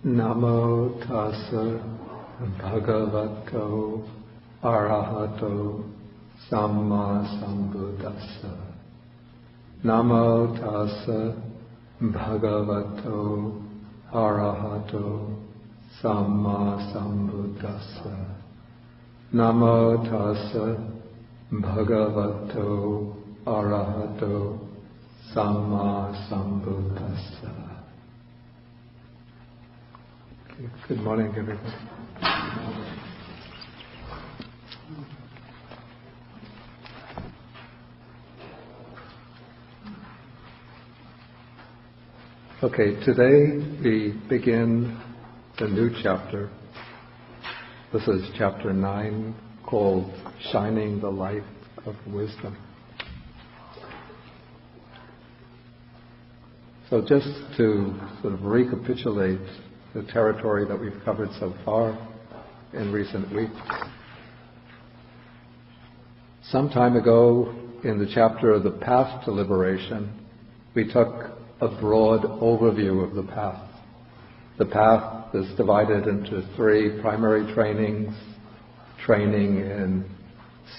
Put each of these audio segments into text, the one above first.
Namo tassa bhagavato arahato samma sambuddhassa. Namo tassa bhagavato arahato samma sambuddhassa. Namo tassa bhagavato arahato samma sambuddhassa. Good morning, everybody. Okay, today we begin the new chapter. This is chapter 9, called Shining the Light of Wisdom. So just to sort of recapitulate the territory that we've covered so far in recent weeks. Some time ago, in the chapter of the path to liberation, we took a broad overview of the path. The path is divided into 3 primary trainings: training in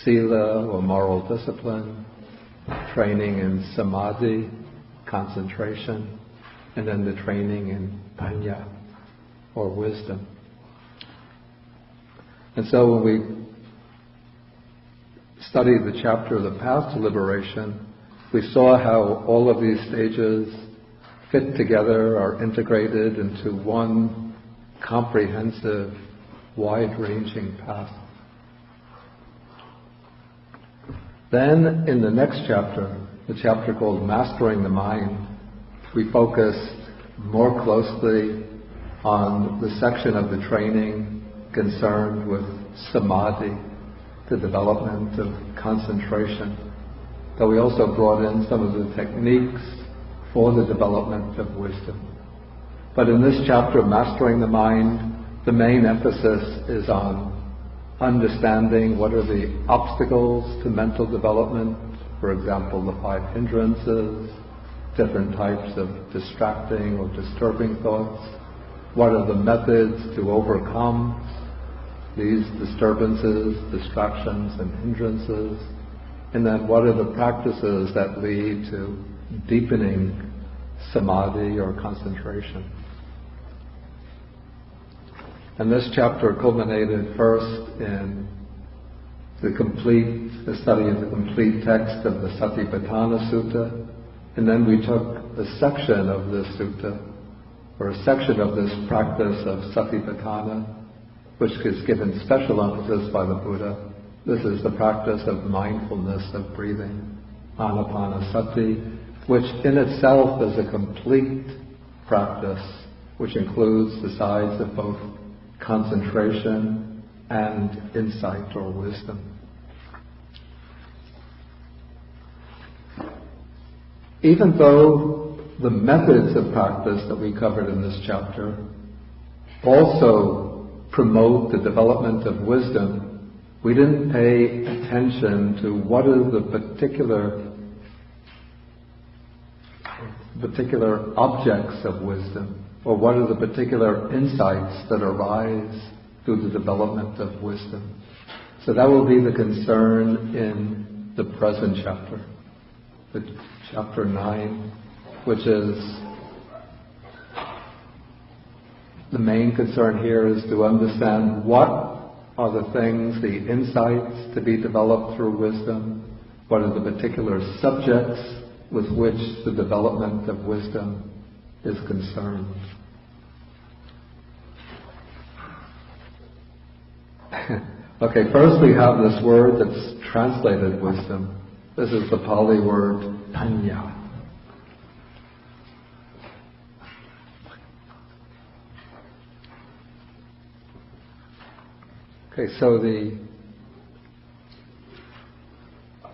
sila or moral discipline, training in samadhi, concentration, and then the training in panya, or wisdom. And so when we studied the chapter of the path to liberation, we saw how all of these stages fit together, are integrated into one comprehensive, wide-ranging path. Then in the next chapter, the chapter called Mastering the Mind, we focused more closely on the section of the training concerned with samadhi, the development of concentration. But we also brought in some of the techniques for the development of wisdom. But in this chapter, Mastering the Mind, the main emphasis is on understanding what are the obstacles to mental development, for example, the 5 hindrances, different types of distracting or disturbing thoughts. What are the methods to overcome these disturbances, distractions, and hindrances? And then what are the practices that lead to deepening samadhi or concentration? And this chapter culminated first in the study of the complete text of the Satipatthana Sutta, and then we took a section of this sutta, or a section of this practice of Satipatthana, which is given special emphasis by the Buddha. This is the practice of mindfulness of breathing, Anapanasati, which in itself is a complete practice, which includes the sides of both concentration and insight or wisdom. Even though the methods of practice that we covered in this chapter also promote the development of wisdom, we didn't pay attention to what are the particular objects of wisdom, or what are the particular insights that arise through the development of wisdom. So that will be the concern in the present chapter, chapter 9, which is the main concern here is to understand what are the things, the insights to be developed through wisdom, what are the particular subjects with which the development of wisdom is concerned. Okay, first we have this word that's translated wisdom. This is the Pali word panya. Okay, so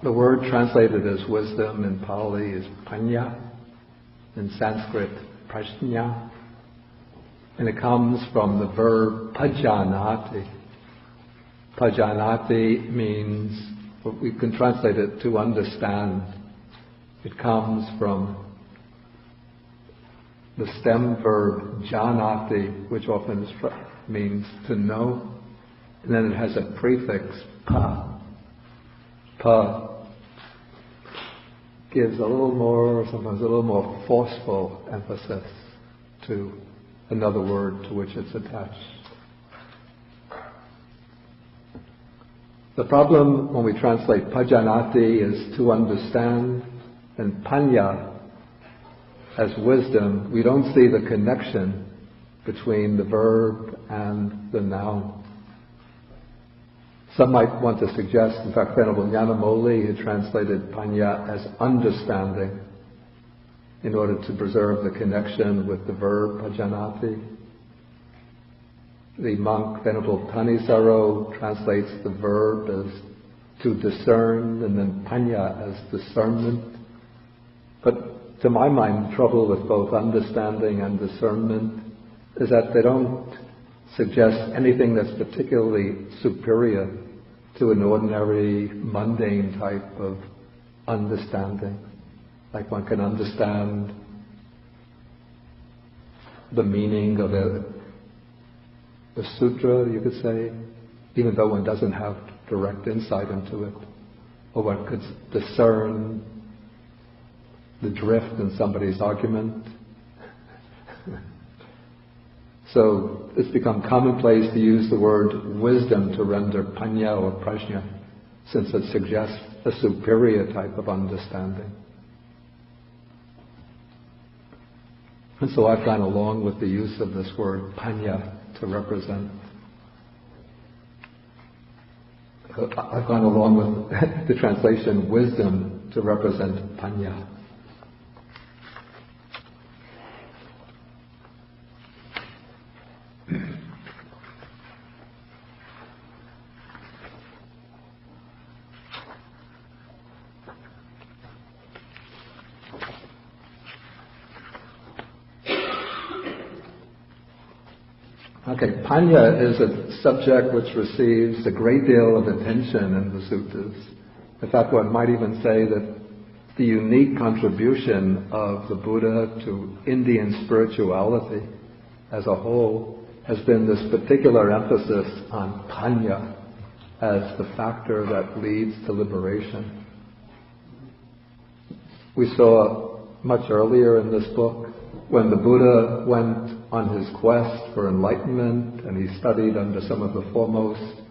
the word translated as wisdom in Pali is panya, in Sanskrit prajna, and it comes from the verb pajanati. Pajanati means, we can translate it to understand. It comes from the stem verb janati, which often means to know, and then it has a prefix pa. Pa gives a little more, sometimes a little more forceful emphasis to another word to which it's attached. The problem when we translate pajanati is to understand, and panya as wisdom, we don't see the connection between the verb and the noun. Some might want to suggest, in fact, Venerable Nyanamoli had translated panya as understanding in order to preserve the connection with the verb pajanati. The monk Venerable Thanissaro translates the verb as to discern, and then panya as discernment. But to my mind, the trouble with both understanding and discernment is that they don't suggest anything that's particularly superior to an ordinary, mundane type of understanding. Like one can understand the meaning of a sutra, you could say, even though one doesn't have direct insight into it. Or one could discern the drift in somebody's argument. So it's become commonplace to use the word wisdom to render panya or prajna, since it suggests a superior type of understanding. And so I've gone along with the use of this word panya to represent. I've gone along with the translation wisdom to represent panya. Okay, panya is a subject which receives a great deal of attention in the suttas. In fact, one might even say that the unique contribution of the Buddha to Indian spirituality as a whole has been this particular emphasis on panya as the factor that leads to liberation. We saw much earlier in this book when the Buddha went on his quest for enlightenment and he studied under some of the foremost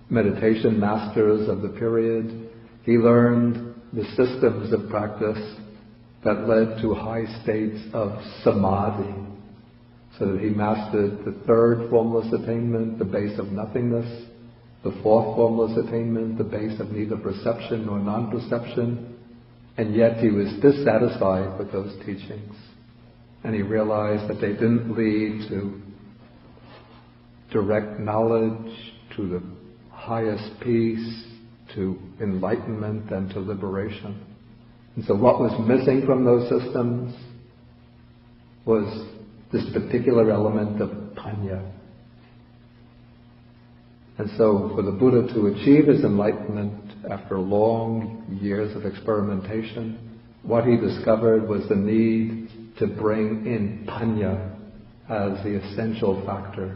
meditation masters of the period, he learned the systems of practice that led to high states of samadhi, so that he mastered the third formless attainment, the base of nothingness, the fourth formless attainment, the base of neither perception nor non-perception, and yet he was dissatisfied with those teachings. And he realized that they didn't lead to direct knowledge, to the highest peace, to enlightenment, and to liberation. And so what was missing from those systems was this particular element of panya. And so for the Buddha to achieve his enlightenment after long years of experimentation, what he discovered was the need to bring in panya as the essential factor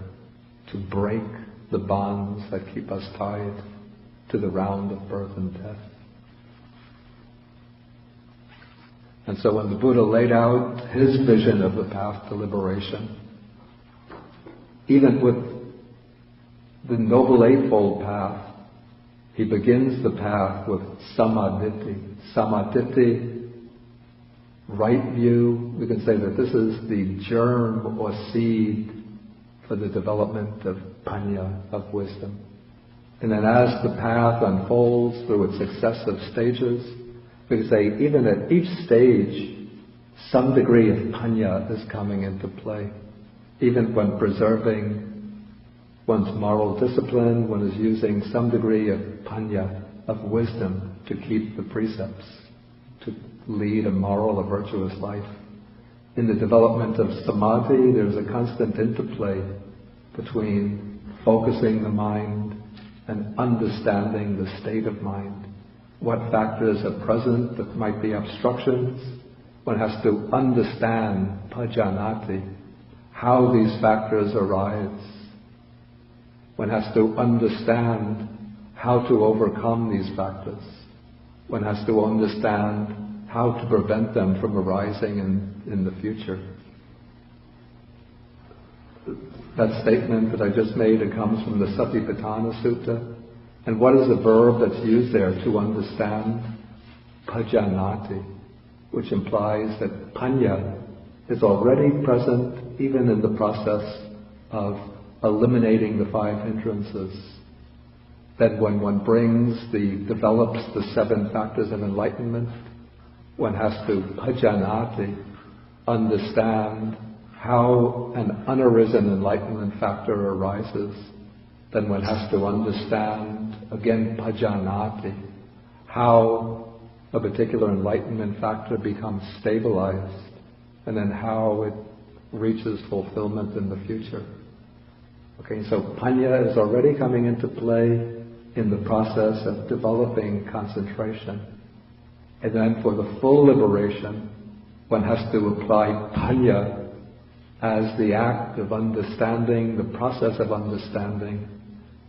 to break the bonds that keep us tied to the round of birth and death. And so when the Buddha laid out his vision of the path to liberation, even with the Noble Eightfold Path, he begins the path with samadhi. Samadhi, right view. We can say that this is the germ or seed for the development of panya, of wisdom. And then as the path unfolds through its successive stages, we can say even at each stage, some degree of panya is coming into play. Even when preserving one's moral discipline, one is using some degree of panya, of wisdom, to keep the precepts, to lead a moral, a virtuous life. In the development of samadhi, there's a constant interplay between focusing the mind and understanding the state of mind. What factors are present that might be obstructions, one has to understand pajanati, how these factors arise. One has to understand how to overcome these factors. One has to understand how to prevent them from arising in the future. That statement that I just made, it comes from the Satipatthana Sutta. And what is the verb that's used there to understand? Pajanati, which implies that panya is already present even in the process of eliminating the 5 hindrances. That when one develops the 7 factors of enlightenment, one has to pajanati, understand how an unarisen enlightenment factor arises. Then one has to understand, again pajanati, how a particular enlightenment factor becomes stabilized, and then how it reaches fulfillment in the future. Okay, so panya is already coming into play in the process of developing concentration. And then for the full liberation, one has to apply panya as the act of understanding, the process of understanding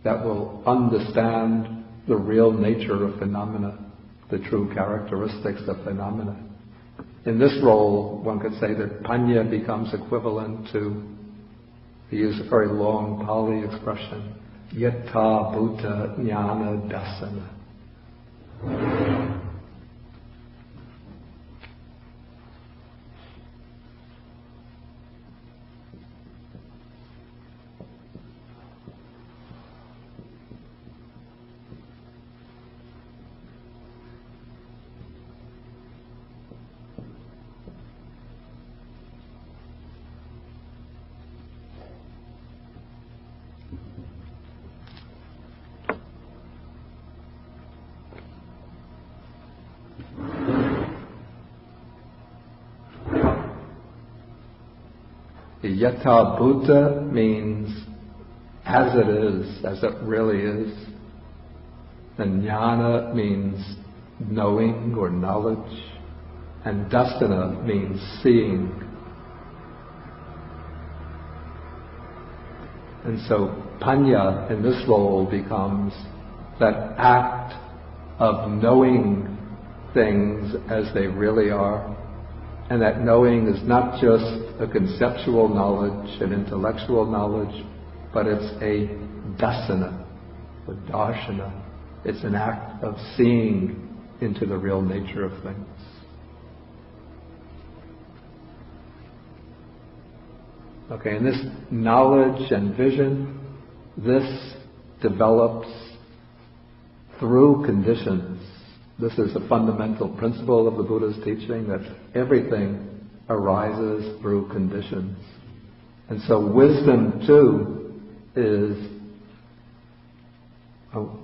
that will understand the real nature of phenomena, the true characteristics of phenomena. In this role, one could say that panya becomes equivalent to, he used a very long Pali expression, yatha bhuta jnana dasana. Yatha bhuta means as it is, as it really is. And jnana means knowing or knowledge. And dasana means seeing. And so panya in this role becomes that act of knowing things as they really are. And that knowing is not just a conceptual knowledge, an intellectual knowledge, but it's a dasana, a darshana. It's an act of seeing into the real nature of things. Okay, and this knowledge and vision, this develops through conditions. This is a fundamental principle of the Buddha's teaching, that everything arises through conditions. And so wisdom too is,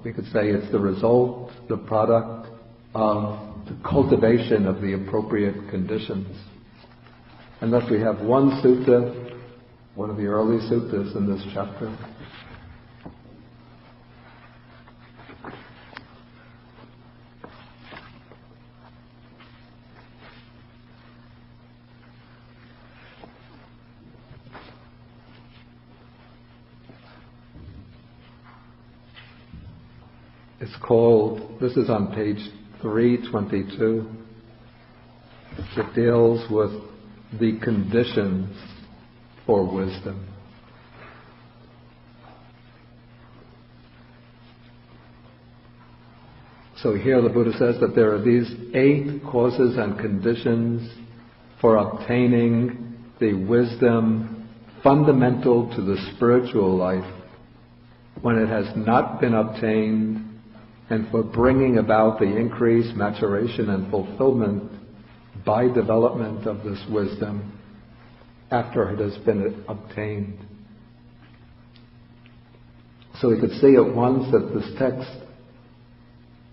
we could say it's the result, the product of the cultivation of the appropriate conditions. And thus we have one sutta, one of the early suttas in this chapter. It's called, this is on page 322. It deals with the conditions for wisdom. So here the Buddha says that there are these 8 causes and conditions for obtaining the wisdom fundamental to the spiritual life when it has not been obtained, and for bringing about the increase, maturation, and fulfillment by development of this wisdom after it has been obtained. So we could see at once that this text,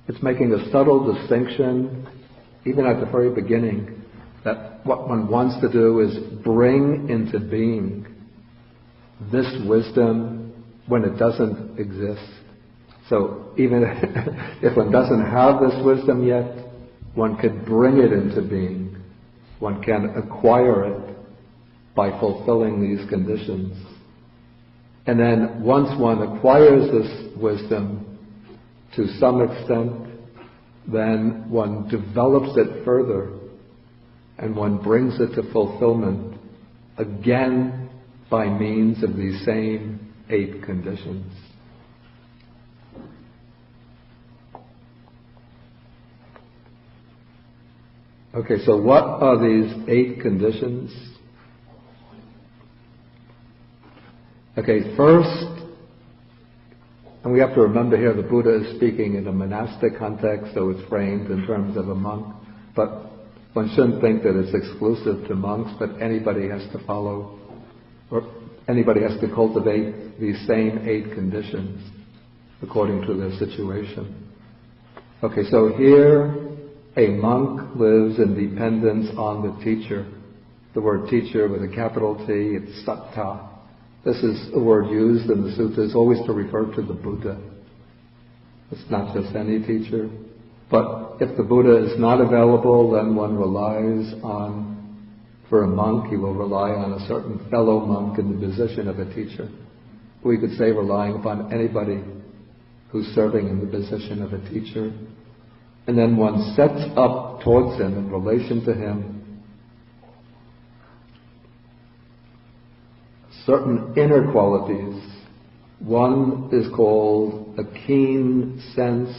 it's making a subtle distinction, even at the very beginning, that what one wants to do is bring into being this wisdom when it doesn't exist. So even if one doesn't have this wisdom yet, one could bring it into being. One can acquire it by fulfilling these conditions. And then once one acquires this wisdom to some extent, then one develops it further and one brings it to fulfillment again by means of these same 8 conditions. Okay, so what are these 8 conditions? Okay, first, and we have to remember here the Buddha is speaking in a monastic context, so it's framed in terms of a monk, but one shouldn't think that it's exclusive to monks, but anybody has to follow, or anybody has to cultivate these same 8 conditions according to their situation. Okay, so here a monk lives in dependence on the teacher. The word teacher with a capital T, it's satta. This is a word used in the sutras always to refer to the Buddha. It's not just any teacher. But if the Buddha is not available, then one relies on, for a monk, he will rely on a certain fellow monk in the position of a teacher. We could say relying upon anybody who's serving in the position of a teacher. And then one sets up towards him in relation to him certain inner qualities. One is called a keen sense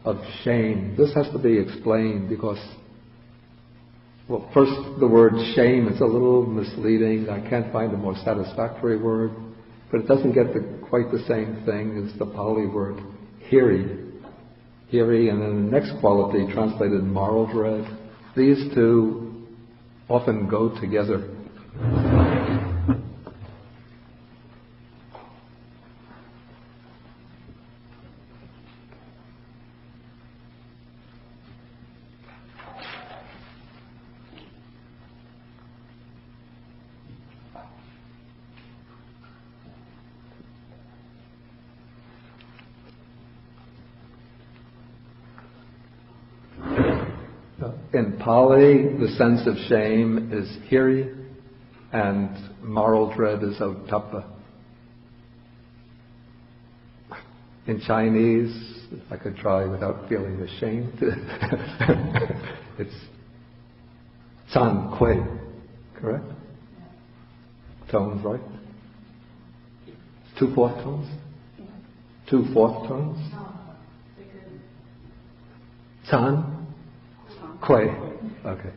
of shame. This has to be explained because, well, first the word shame is a little misleading. I can't find a more satisfactory word, but it doesn't get quite the same thing as the Pali word hiri. Hiri, and then the next quality translated moral dread. These two often go together. In Pali, the sense of shame is hiri, and moral dread is ottappa. In Chinese, if I could try without feeling ashamed, it's zhan kui, correct? Tones, right? 2 fourth tones? 2 fourth tones? Zhan kui. Okay.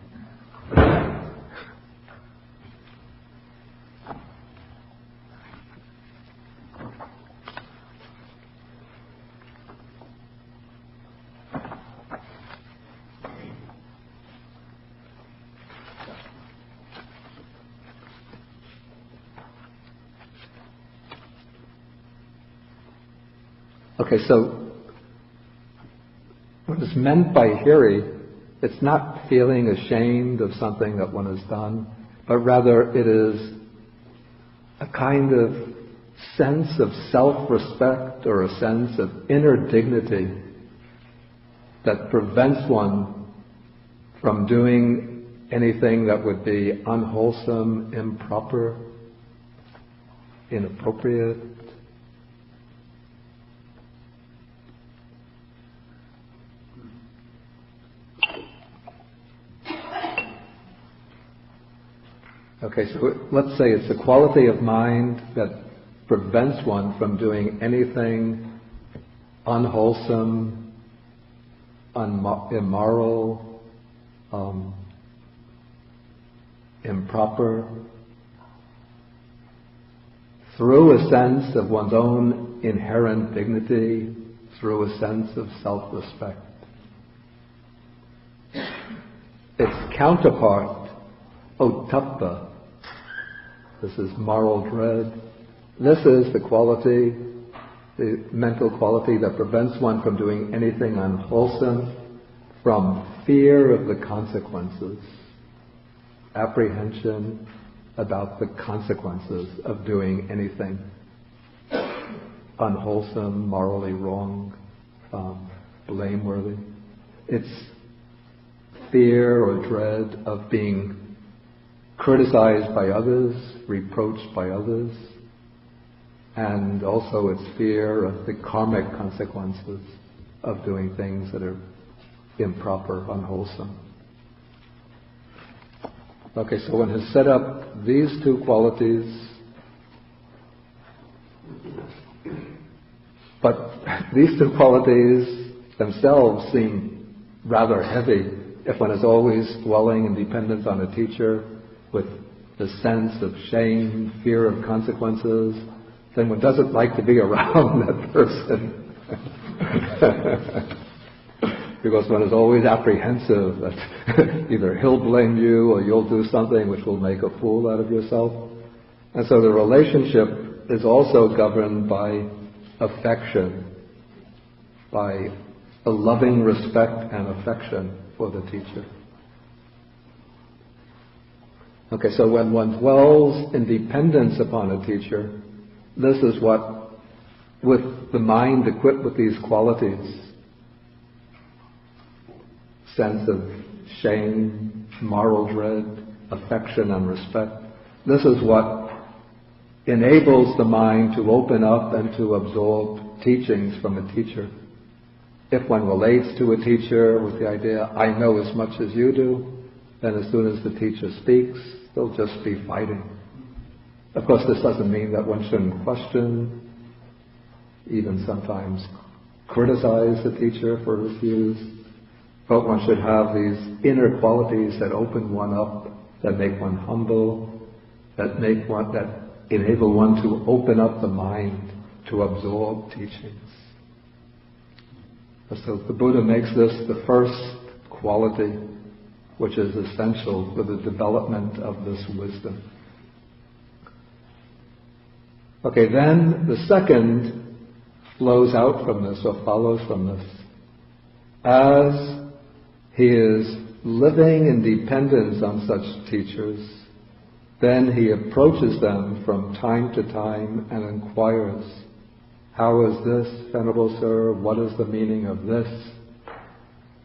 Okay, so what is meant by hiri, it's not feeling ashamed of something that one has done, but rather it is a kind of sense of self-respect or a sense of inner dignity that prevents one from doing anything that would be unwholesome, improper, inappropriate. Okay, so let's say it's a quality of mind that prevents one from doing anything unwholesome, immoral, improper, through a sense of one's own inherent dignity, through a sense of self-respect. Its counterpart, ottappa, this is moral dread. This is the quality, the mental quality that prevents one from doing anything unwholesome, from fear of the consequences, apprehension about the consequences of doing anything unwholesome, morally wrong, blameworthy. It's fear or dread of being criticized by others, reproached by others, and also its fear of the karmic consequences of doing things that are improper, unwholesome. Okay, so one has set up these two qualities, but these two qualities themselves seem rather heavy if one is always dwelling in dependence on a teacher with the sense of shame, fear of consequences. Then one doesn't like to be around that person. Because one is always apprehensive that either he'll blame you or you'll do something which will make a fool out of yourself. And so the relationship is also governed by affection, by a loving respect and affection for the teacher. Okay, so when one dwells in dependence upon a teacher, this is what, with the mind equipped with these qualities, sense of shame, moral dread, affection and respect, this is what enables the mind to open up and to absorb teachings from a teacher. If one relates to a teacher with the idea, I know as much as you do, then as soon as the teacher speaks, they'll just be fighting. Of course, this doesn't mean that one shouldn't question, even sometimes criticize the teacher for his views, but one should have these inner qualities that open one up, that make one humble, that enable one to open up the mind to absorb teachings. So the Buddha makes this the first quality which is essential for the development of this wisdom. Okay, then the second flows out from this, or follows from this. As he is living in dependence on such teachers, then he approaches them from time to time and inquires, how is this, Venerable Sir? What is the meaning of this?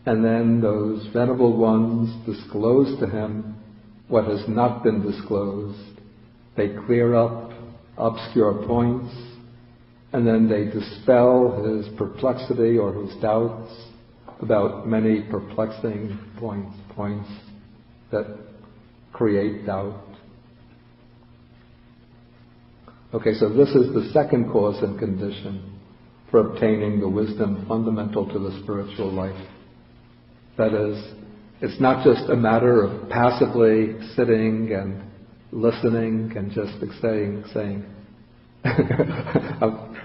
And then those Venerable Ones disclose to him what has not been disclosed. They clear up obscure points, and then they dispel his perplexity or his doubts about many perplexing points that create doubt. Okay, so this is the second cause and condition for obtaining the wisdom fundamental to the spiritual life. That is, it's not just a matter of passively sitting and listening and just saying. I'm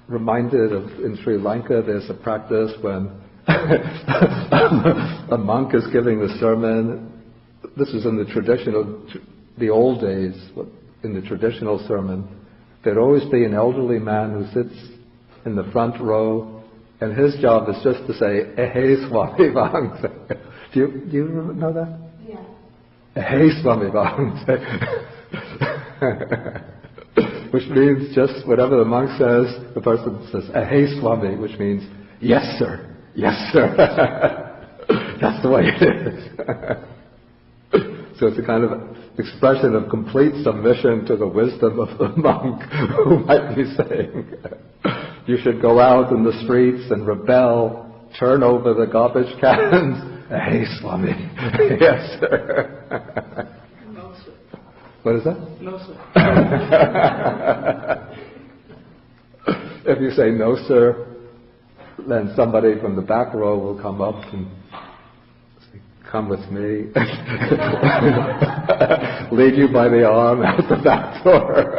reminded of in Sri Lanka, there's a practice when a monk is giving the sermon. This is in the old days, in the traditional sermon. There'd always be an elderly man who sits in the front row, and his job is just to say, "Ehe Swami Vangse." Do you know that? Yeah. "Ehe Swami Vangse." Which means just whatever the monk says, the person says, "Ehe Swami," which means, "Yes, sir. Yes, sir." That's the way it is. So it's a kind of expression of complete submission to the wisdom of the monk, who might be saying, you should go out in the streets and rebel, turn over the garbage cans. "Hey, Swami." Yes, sir. No, sir. What is that? No, sir. If you say no, sir, then somebody from the back row will come up and say, "Come with me." Lead you by the arm out the back door.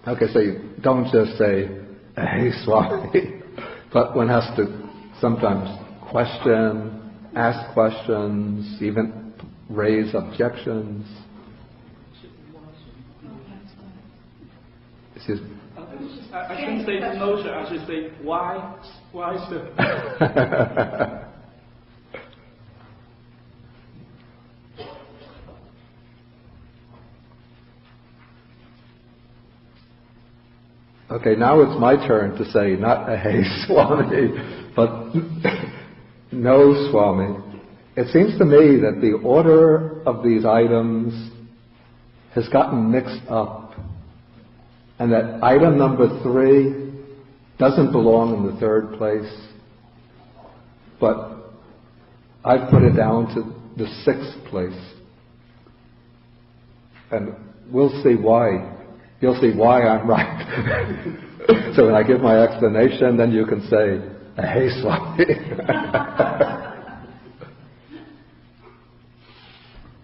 Okay, so you don't just say, "Hey, Swami," but one has to sometimes question, ask questions, even raise objections. Excuse me. I shouldn't say no, sir. I should say why, sir. Okay, now it's my turn to say not Hey Swami, but No Swami. It seems to me that the order of these items has gotten mixed up, and that item number 3 doesn't belong in the 3rd place, but I've put it down to the 6th place. And we'll see why. You'll see why I'm right. So when I give my explanation, then you can say, Hey Swami.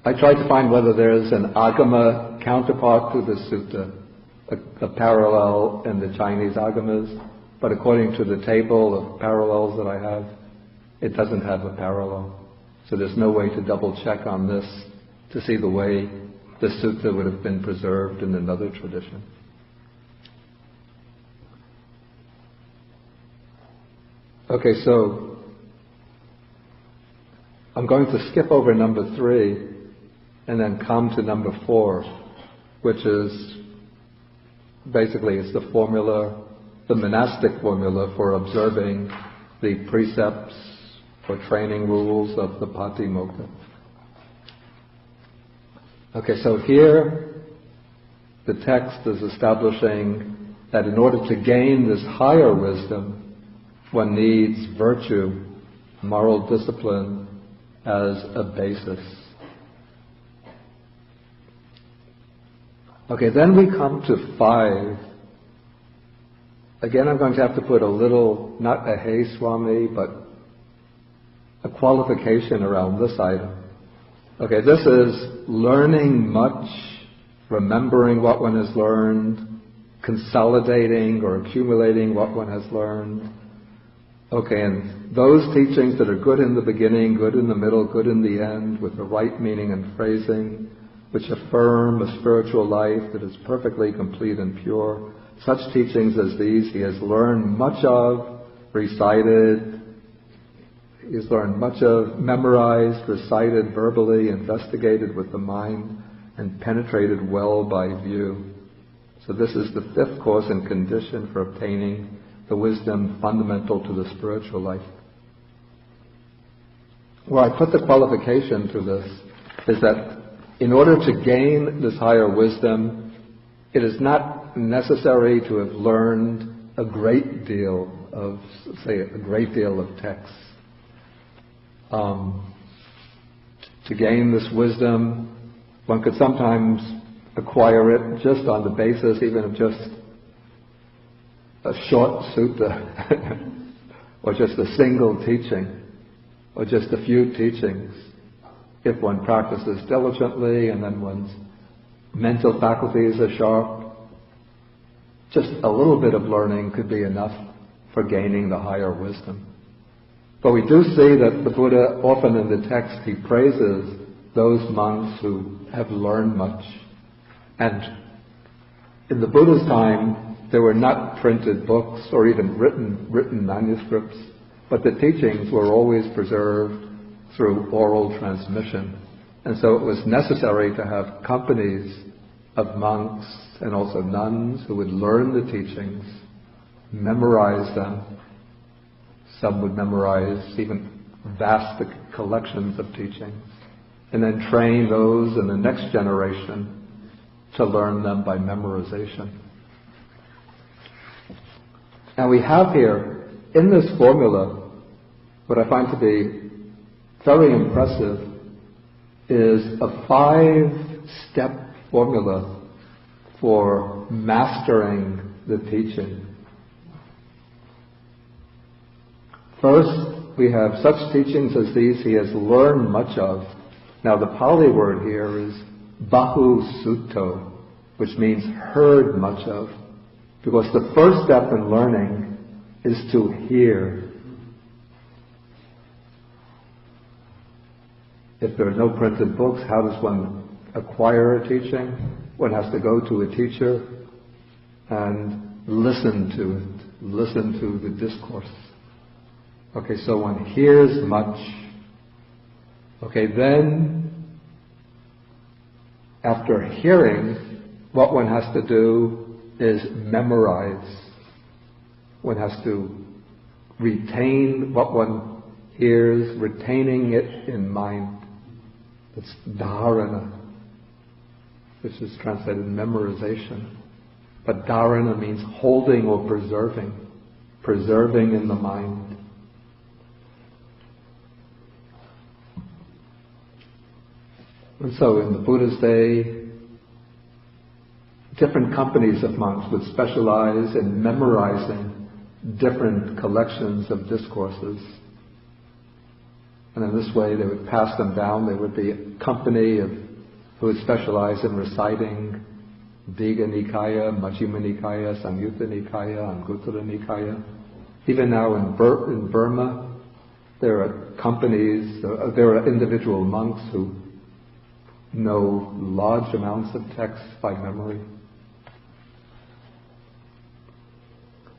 I tried to find whether there's an Agama counterpart to the sutta, a parallel in the Chinese Agamas, but according to the table of parallels that I have, it doesn't have a parallel. So there's no way to double check on this to see the way the sutta would have been preserved in another tradition. Okay, so I'm going to skip over number 3 and then come to number 4, which is basically it's the formula, the monastic formula for observing the precepts or training rules of the Patimokkha. Okay, so here the text is establishing that in order to gain this higher wisdom, one needs virtue, moral discipline, as a basis. Okay, then we come to 5. Again, I'm going to have to put a little, not a Hey Swami, but a qualification around this item. Okay, this is learning much, remembering what one has learned, consolidating or accumulating what one has learned. Okay, and those teachings that are good in the beginning, good in the middle, good in the end, with the right meaning and phrasing, which affirm a spiritual life that is perfectly complete and pure, such teachings as these he has learned much of, recited, he's learned much of, memorized, recited verbally, investigated with the mind, and penetrated well by view. So this is the 5th course and condition for obtaining the wisdom fundamental to the spiritual life. Where I put the qualification to this is that in order to gain this higher wisdom, it is not necessary to have learned a great deal of, say, a great deal of texts. To gain this wisdom, one could sometimes acquire it just on the basis even of just a short sutta, or just a single teaching, or just a few teachings. If one practices diligently and then one's mental faculties are sharp, just a little bit of learning could be enough for gaining the higher wisdom. But we do see that the Buddha, often in the text, he praises those monks who have learned much. And in the Buddha's time, there were not printed books or even written manuscripts, but the teachings were always preserved through oral transmission. And so it was necessary to have companies of monks and also nuns who would learn the teachings, memorize them. Some would memorize even vast collections of teachings, and then train those in the next generation to learn them by memorization. Now we have here, in this formula, what I find to be very impressive is a 5-step formula for mastering the teaching. First, we have such teachings as these he has learned much of. Now the Pali word here is bahu sutto, which means heard much of. Because the first step in learning is to hear. If there are no printed books, how does one acquire a teaching? One has to go to a teacher and listen to it, listen to the discourse. Okay, so one hears much. Okay, then, after hearing, what one has to do is memorize. One has to retain what one hears, retaining it in mind. It's dharana, which is translated memorization. But dharana means holding or preserving in the mind. And so in the Buddha's day, different companies of monks would specialize in memorizing different collections of discourses. And in this way they would pass them down. There would be a company who would specialize in reciting Digha Nikaya, Majjhima Nikaya, Samyutta Nikaya, Anguttara Nikaya. Even now in Burma, there are companies, there are individual monks who know large amounts of text by memory.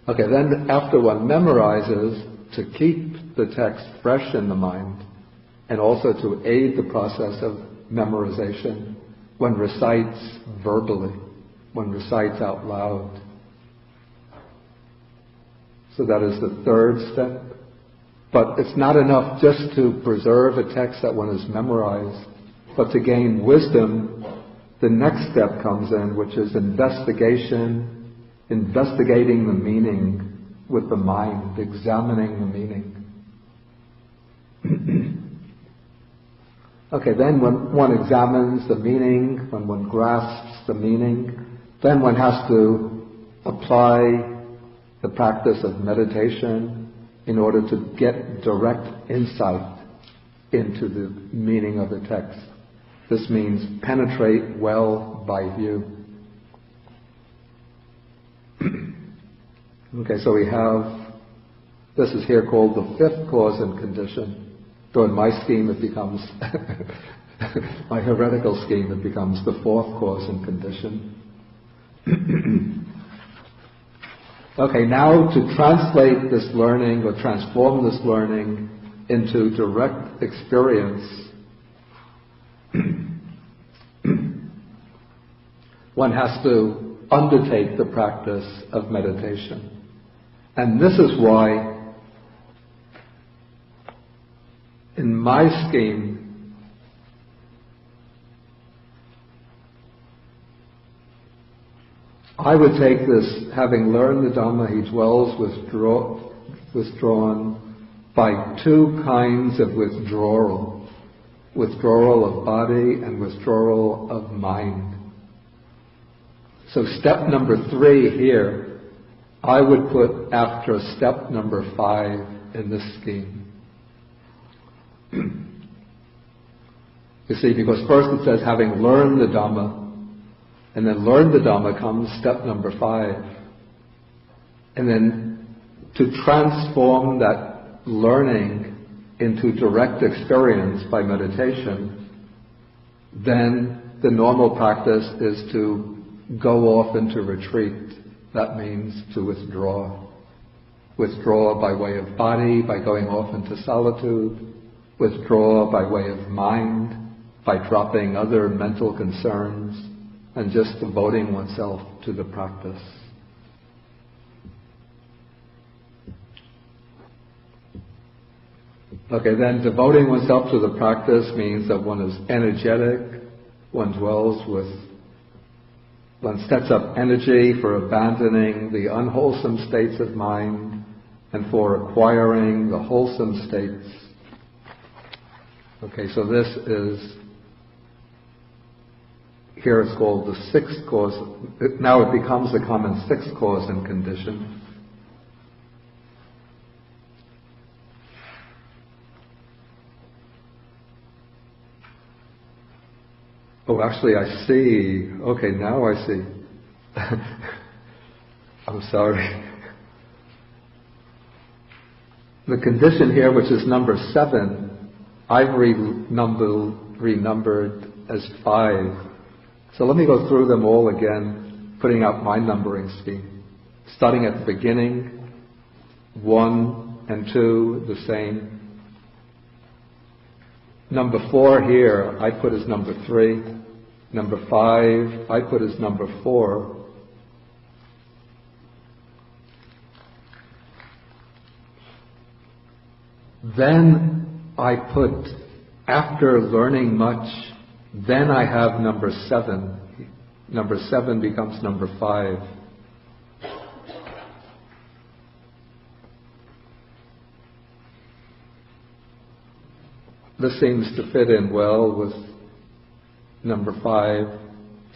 Okay, then after one memorizes, to keep the text fresh in the mind, and also to aid the process of memorization, one recites verbally, one recites out loud. So that is the third step. But it's not enough just to preserve a text that one has memorized, but to gain wisdom, the next step comes in, which is investigating the meaning with the mind, examining the meaning. Okay, then when one examines the meaning, when one grasps the meaning, then one has to apply the practice of meditation in order to get direct insight into the meaning of the text. This means penetrate well by view. Okay, so we have, this is here called the fifth cause and condition. Though in my scheme it becomes, my heretical scheme, it becomes the fourth cause and condition. Okay, now to translate this learning or transform this learning into direct experience, one has to undertake the practice of meditation. And this is why, in my scheme, I would take this, having learned the Dhamma, he dwells withdrawn by two kinds of withdrawal. Withdrawal of body and withdrawal of mind. So step number 3 here, I would put after step number 5 in this scheme. You see, because first it says having learned the Dhamma, and then learn the Dhamma comes step number 5. And then to transform that learning into direct experience by meditation, then the normal practice is to go off into retreat. That means to withdraw. Withdraw by way of body, by going off into solitude. Withdraw by way of mind, by dropping other mental concerns, and just devoting oneself to the practice. Okay, then devoting oneself to the practice means that one is energetic, one sets up energy for abandoning the unwholesome states of mind and for acquiring the wholesome states. Okay, so this is, here it's called the sixth cause. Now it becomes the common sixth cause and condition. Oh, actually I see. Okay, now I see. I'm sorry. The condition here, which is number 7, I've renumbered as 5. So let me go through them all again, putting out my numbering scheme. Starting at the beginning, 1 and 2, the same. Number 4 here, I put as number 3. Number 5, I put as number 4. Then I put, after learning much, then I have number 7. Number 7 becomes number 5. This seems to fit in well with number 5.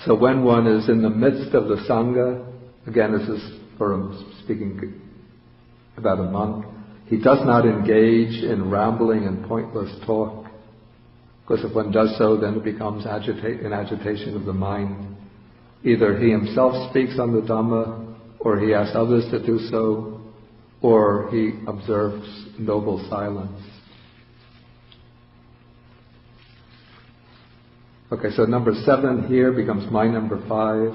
So when one is in the midst of the Sangha, again this is for speaking about a monk, he does not engage in rambling and pointless talk, because if one does so, then it becomes an agitation of the mind. Either he himself speaks on the Dhamma, or he asks others to do so, or he observes noble silence. Okay, so number 7 here becomes my number 5.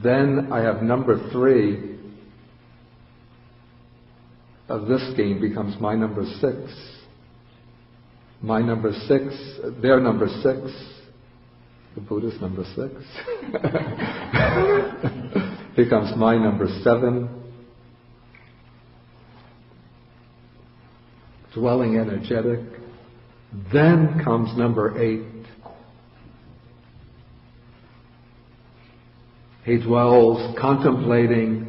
Then I have number 3 of this scheme becomes my number 6. My number 6, their number 6, the Buddha's number 6, becomes my number 7. Dwelling energetic. Then comes number 8. He dwells contemplating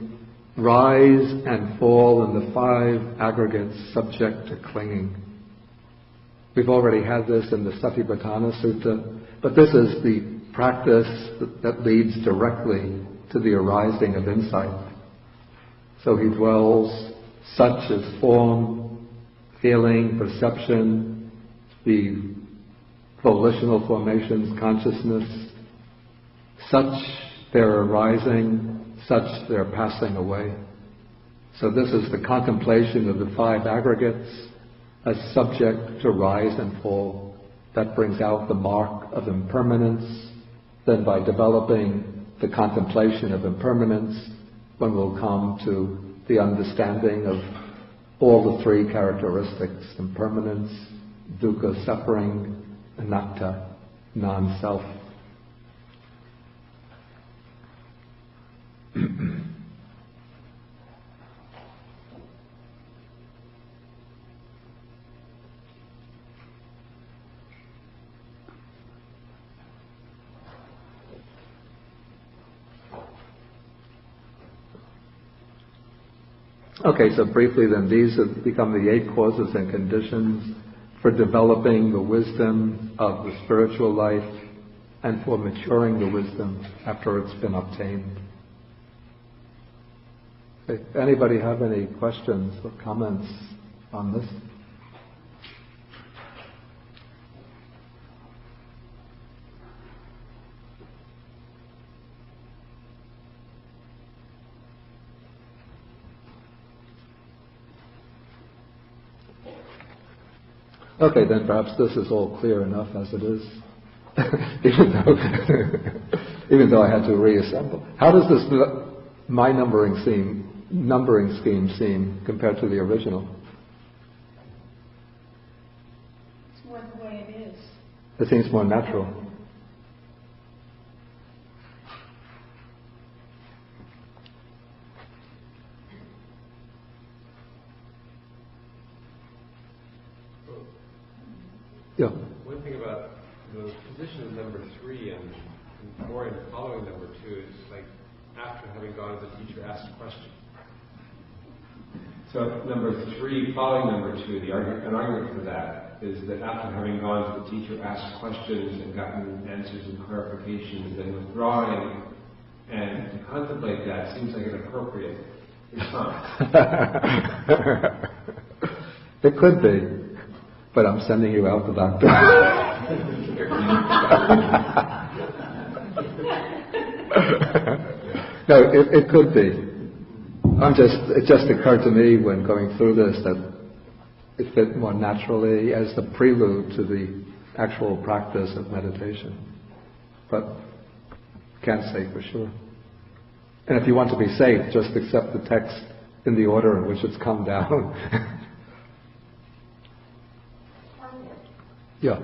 rise and fall in the 5 aggregates subject to clinging. We've already had this in the Satipatthana Sutta, but this is the practice that leads directly to the arising of insight. So he dwells such as form, feeling, perception, the volitional formations, consciousness, such their arising, such their passing away. So this is the contemplation of the 5 aggregates as subject to rise and fall. That brings out the mark of impermanence. Then by developing the contemplation of impermanence, one will come to the understanding of all the 3 characteristics: impermanence, dukkha, suffering, anatta, non-self. Okay, so briefly then, these have become the 8 causes and conditions for developing the wisdom of the spiritual life and for maturing the wisdom after it's been obtained. Okay, anybody have any questions or comments on this? Okay, then perhaps this is all clear enough as it is, even though I had to reassemble. How does this my numbering scheme seem compared to the original? It's more the way it is. It seems more natural. Yeah. One thing about the position of number 3 and more in following number 2 is like after having gone, the teacher asks a question. So number 3, following number 2, an argument for that is that after having gone, the teacher asks questions and gotten answers and clarifications, then withdrawing and to contemplate that seems like an appropriate response. It could be. But I'm sending you out the doctor. No, it could be. It just occurred to me when going through this that it fit more naturally as the prelude to the actual practice of meditation. But can't say for sure. And if you want to be safe, just accept the text in the order in which it's come down. Yeah.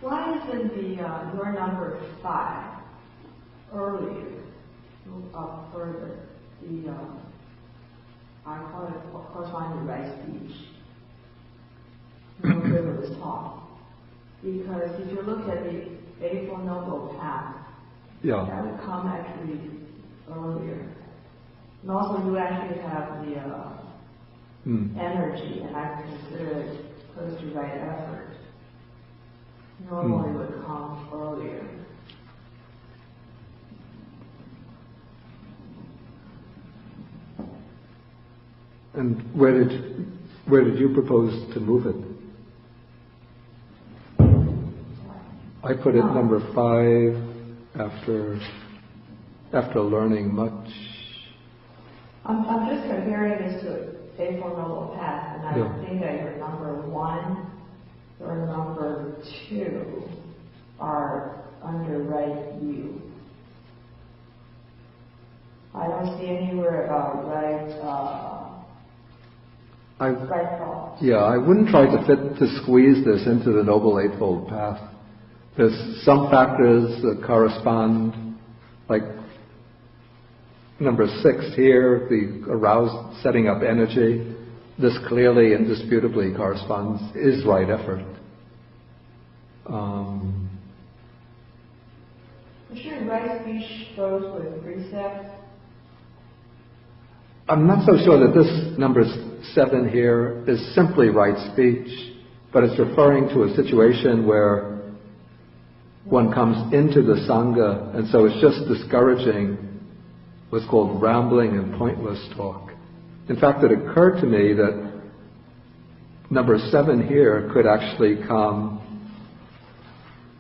Why isn't your number 5 earlier, move up further? I call it corresponding right speech, no frivolous talk. Because if you look at the Eightfold Noble Path, Yeah. that would come actually earlier. And also you actually have the energy, and I consider it close to right effort. Normally it would come earlier. And where did you propose to move it? I put it number 5 after learning much. I'm just comparing this to Eightfold Noble Path, and I think that your number 1 or number 2 are under right view. I don't see anywhere about right thought. Yeah, I wouldn't try to squeeze this into the Noble Eightfold Path. There's some factors that correspond, like number 6 here, the aroused, setting up energy. This clearly, indisputably corresponds, is right effort. Sure, right speech goes with precept. I'm not so sure that this number 7 here is simply right speech, but it's referring to a situation where one comes into the Sangha, and so it's just discouraging what's called rambling and pointless talk. In fact, it occurred to me that number 7 here could actually come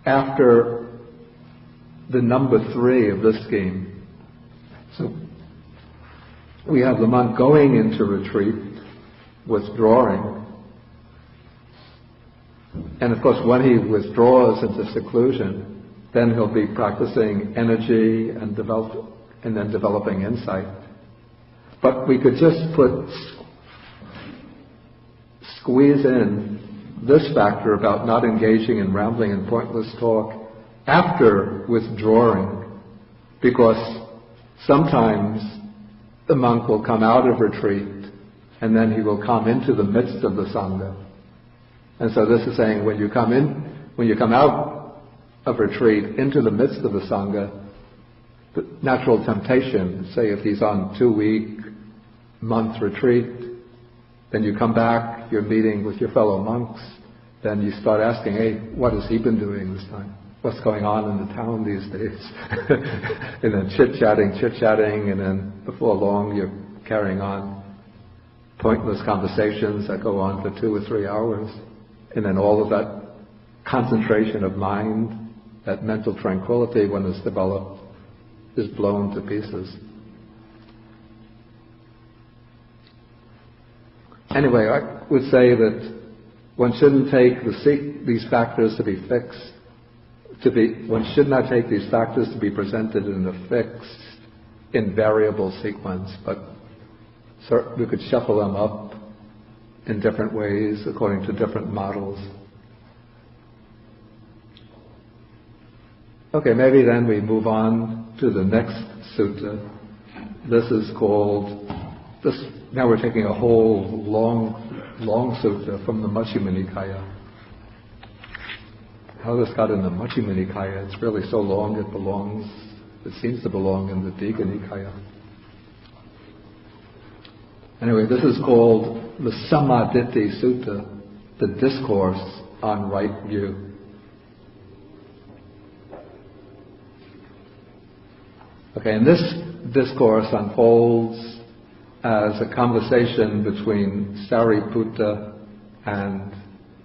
after the number 3 of this scheme. So we have the monk going into retreat, withdrawing, and of course when he withdraws into seclusion, then he'll be practicing energy and then developing insight. But we could just squeeze in this factor about not engaging in rambling and pointless talk after withdrawing, because sometimes the monk will come out of retreat and then he will come into the midst of the Sangha. And so this is saying when you come out of retreat into the midst of the Sangha, the natural temptation, say if he's on 2-week, month retreat, then you come back, you're meeting with your fellow monks, then you start asking, hey, what has he been doing this time? What's going on in the town these days? And then chit-chatting, and then before long you're carrying on pointless conversations that go on for 2 or 3 hours. And then all of that concentration of mind, that mental tranquility when it's developed, is blown to pieces. Anyway, I would say that one shouldn't take these factors to be fixed. One should not take these factors to be presented in a fixed, invariable sequence, but we could shuffle them up in different ways according to different models. Okay, maybe then we move on to the next sutta. This is called, now we're taking a whole long sutta from the Majjhima Nikaya. How this got in the Majjhima Nikaya, it's really so long it seems to belong in the Digha Nikaya. Anyway, this is called the Sammaditthi Sutta, the discourse on right view. Okay, and this discourse unfolds as a conversation between Sariputta and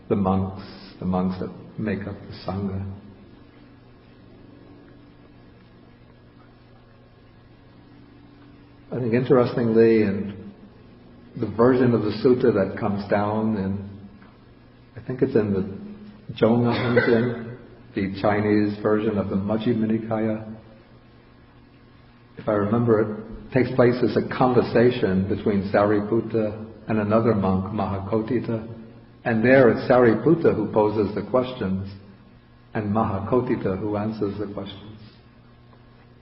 the monks that make up the Sangha. I think interestingly, in the version of the sutta that comes down I think it's in the Zhonga Hanjin, the Chinese version of the Majjhima Nikaya. If I remember, it takes place as a conversation between Sariputta and another monk, Mahakotita. And there it's Sariputta who poses the questions and Mahakotita who answers the questions.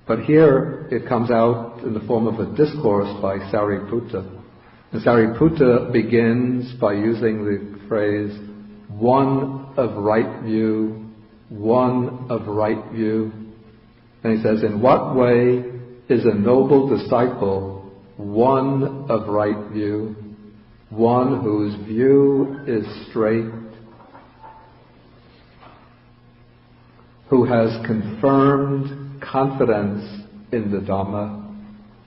But here it comes out in the form of a discourse by Sariputta. And Sariputta begins by using the phrase, one of right view, one of right view. And he says, in what way is a noble disciple one of right view, one whose view is straight, who has confirmed confidence in the Dhamma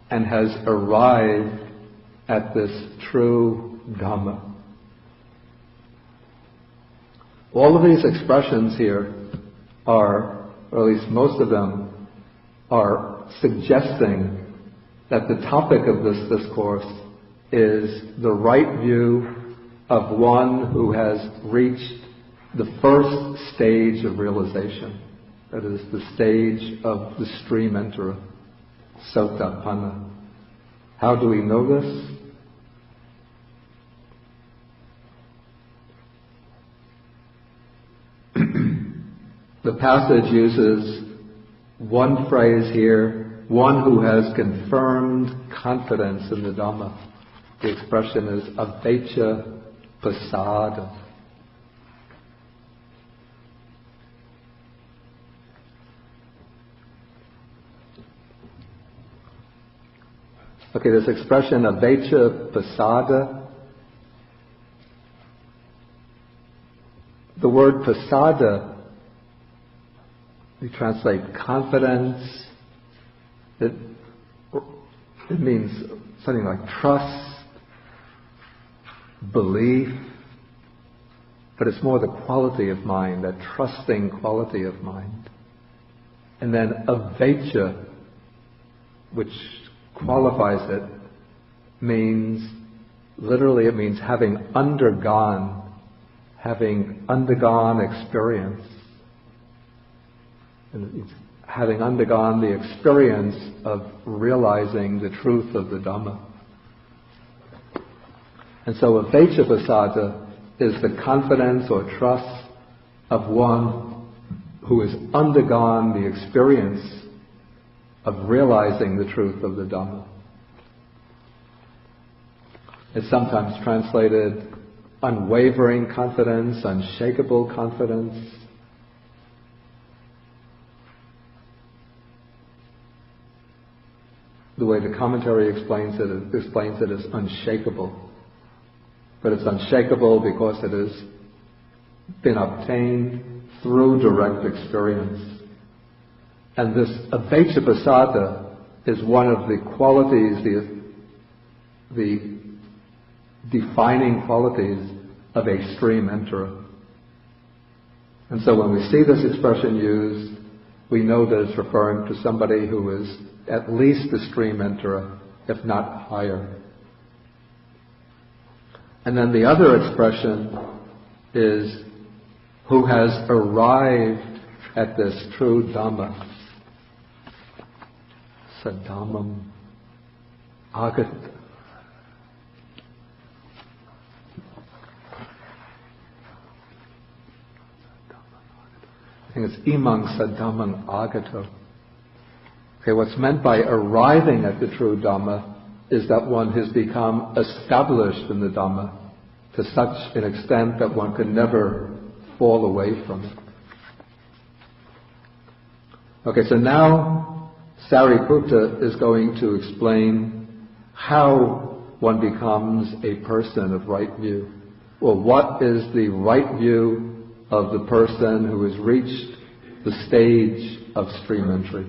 and has arrived at this true Dhamma. All of these expressions here are, or at least most of them, are suggesting that the topic of this discourse is the right view of one who has reached the first stage of realization. That is the stage of the stream enterer, Sotapanna. How do we know this? The passage uses one phrase here, one who has confirmed confidence in the Dhamma. The expression is avecha pasada. Okay, this expression avecha pasada, the word pasada, we translate confidence. It means something like trust, belief, but it's more the quality of mind, that trusting quality of mind. And then avecha, which qualifies it, means, literally it means having undergone experience. And it's having undergone the experience of realizing the truth of the Dhamma. And so avecha pasada is the confidence or trust of one who has undergone the experience of realizing the truth of the Dhamma. It's sometimes translated unwavering confidence, unshakable confidence. The way the commentary explains it as unshakable. But it's unshakable because it has been obtained through direct experience. And this avecha pasada is one of the qualities, the defining qualities of a stream enterer. And so when we see this expression used, we know that it's referring to somebody who is at least a stream enterer, if not higher. And then the other expression is who has arrived at this true Dhamma. Sadhamam agat. I think it's imang sadhamam agato. Okay, what's meant by arriving at the true Dhamma is that one has become established in the Dhamma to such an extent that one can never fall away from it. Okay, so now Sariputta is going to explain how one becomes a person of right view. Well, what is the right view of the person who has reached the stage of stream entry?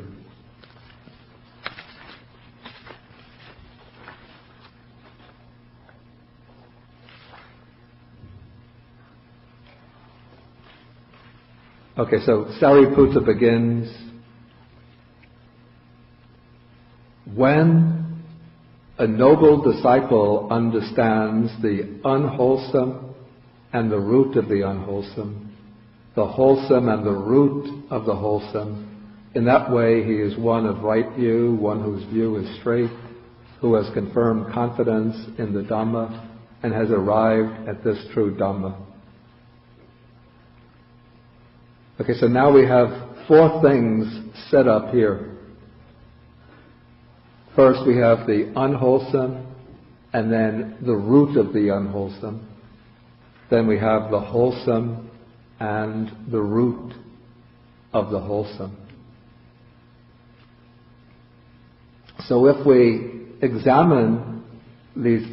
Okay, so Sariputta begins, when a noble disciple understands the unwholesome and the root of the unwholesome, the wholesome and the root of the wholesome, in that way he is one of right view, one whose view is straight, who has confirmed confidence in the Dhamma and has arrived at this true Dhamma. Okay, so now we have four things set up here. First we have the unwholesome, and then the root of the unwholesome. Then we have the wholesome and the root of the wholesome. So if we examine this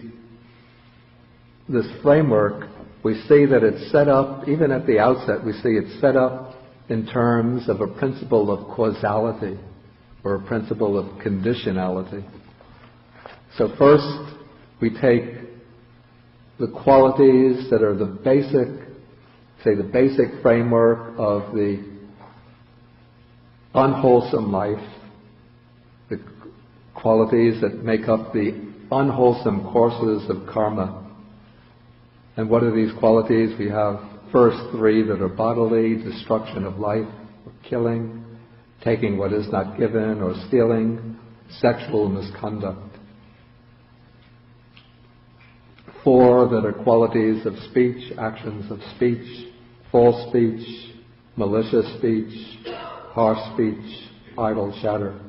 framework, we see that it's set up, even at the outset, we see it's set up in terms of a principle of causality or a principle of conditionality. So first, we take the qualities that are the basic framework of the unwholesome life, the qualities that make up the unwholesome courses of karma. And what are these qualities? We have first three that are bodily: destruction of life, or killing, taking what is not given, or stealing, sexual misconduct. Four that are qualities of speech, actions of speech: false speech, malicious speech, harsh speech, idle chatter.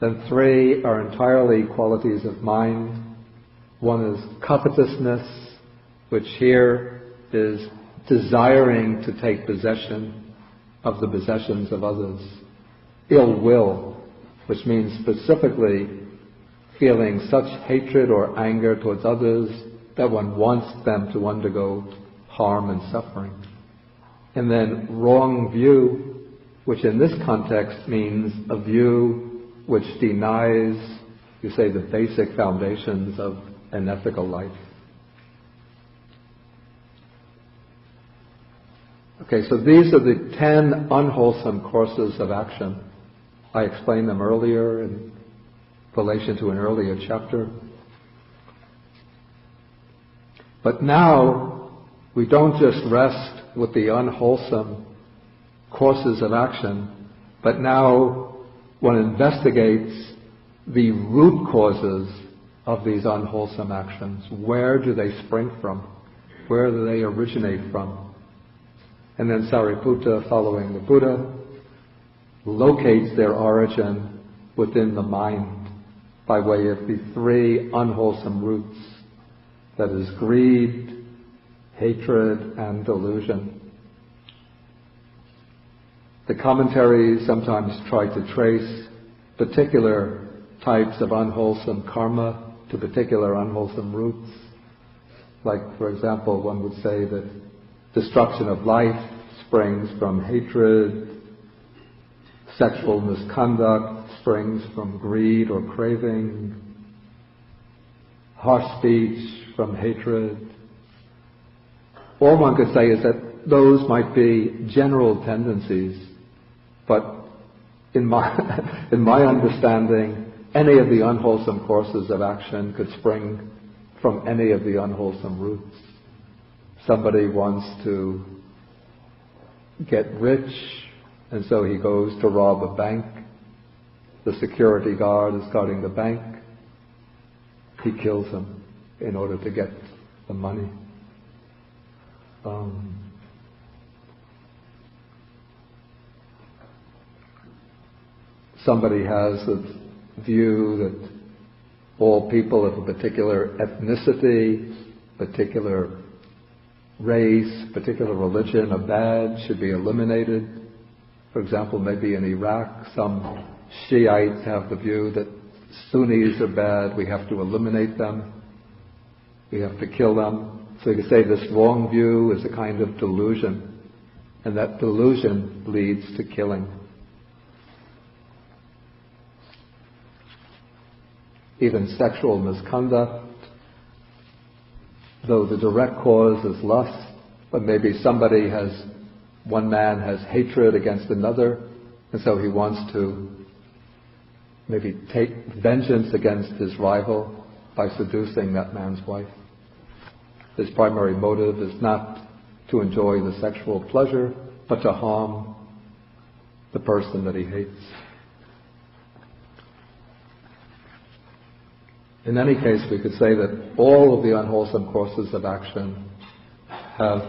Then three are entirely qualities of mind. One is covetousness, which here is desiring to take possession of the possessions of others. Ill will, which means specifically feeling such hatred or anger towards others that one wants them to undergo harm and suffering. And then wrong view, which in this context means a view which denies, you say, the basic foundations of an ethical life. Okay, so these are the 10 unwholesome courses of action. I explained them earlier in relation to an earlier chapter. But now, we don't just rest with the unwholesome courses of action, but now one investigates the root causes of these unwholesome actions. Where do they spring from? Where do they originate from? And then Sariputta, following the Buddha, locates their origin within the mind by way of the three unwholesome roots. That is greed, hatred, and delusion. The commentaries sometimes try to trace particular types of unwholesome karma to particular unwholesome roots. Like, for example, one would say that destruction of life springs from hatred, sexual misconduct springs from greed or craving, harsh speech from hatred. All one could say is that those might be general tendencies, but in my understanding, any of the unwholesome courses of action could spring from any of the unwholesome roots. Somebody wants to get rich, and so he goes to rob a bank. The security guard is guarding the bank. He kills him in order to get the money. Somebody has a view that all people of a particular ethnicity, particular race, particular religion are bad, should be eliminated. For example, maybe in Iraq, some Shiites have the view that Sunnis are bad, we have to eliminate them, we have to kill them. So you could say this wrong view is a kind of delusion, and that delusion leads to killing. Even sexual misconduct, though the direct cause is lust, but maybe one man has hatred against another, and so he wants to maybe take vengeance against his rival by seducing that man's wife. His primary motive is not to enjoy the sexual pleasure, but to harm the person that he hates. In any case, we could say that all of the unwholesome courses of action have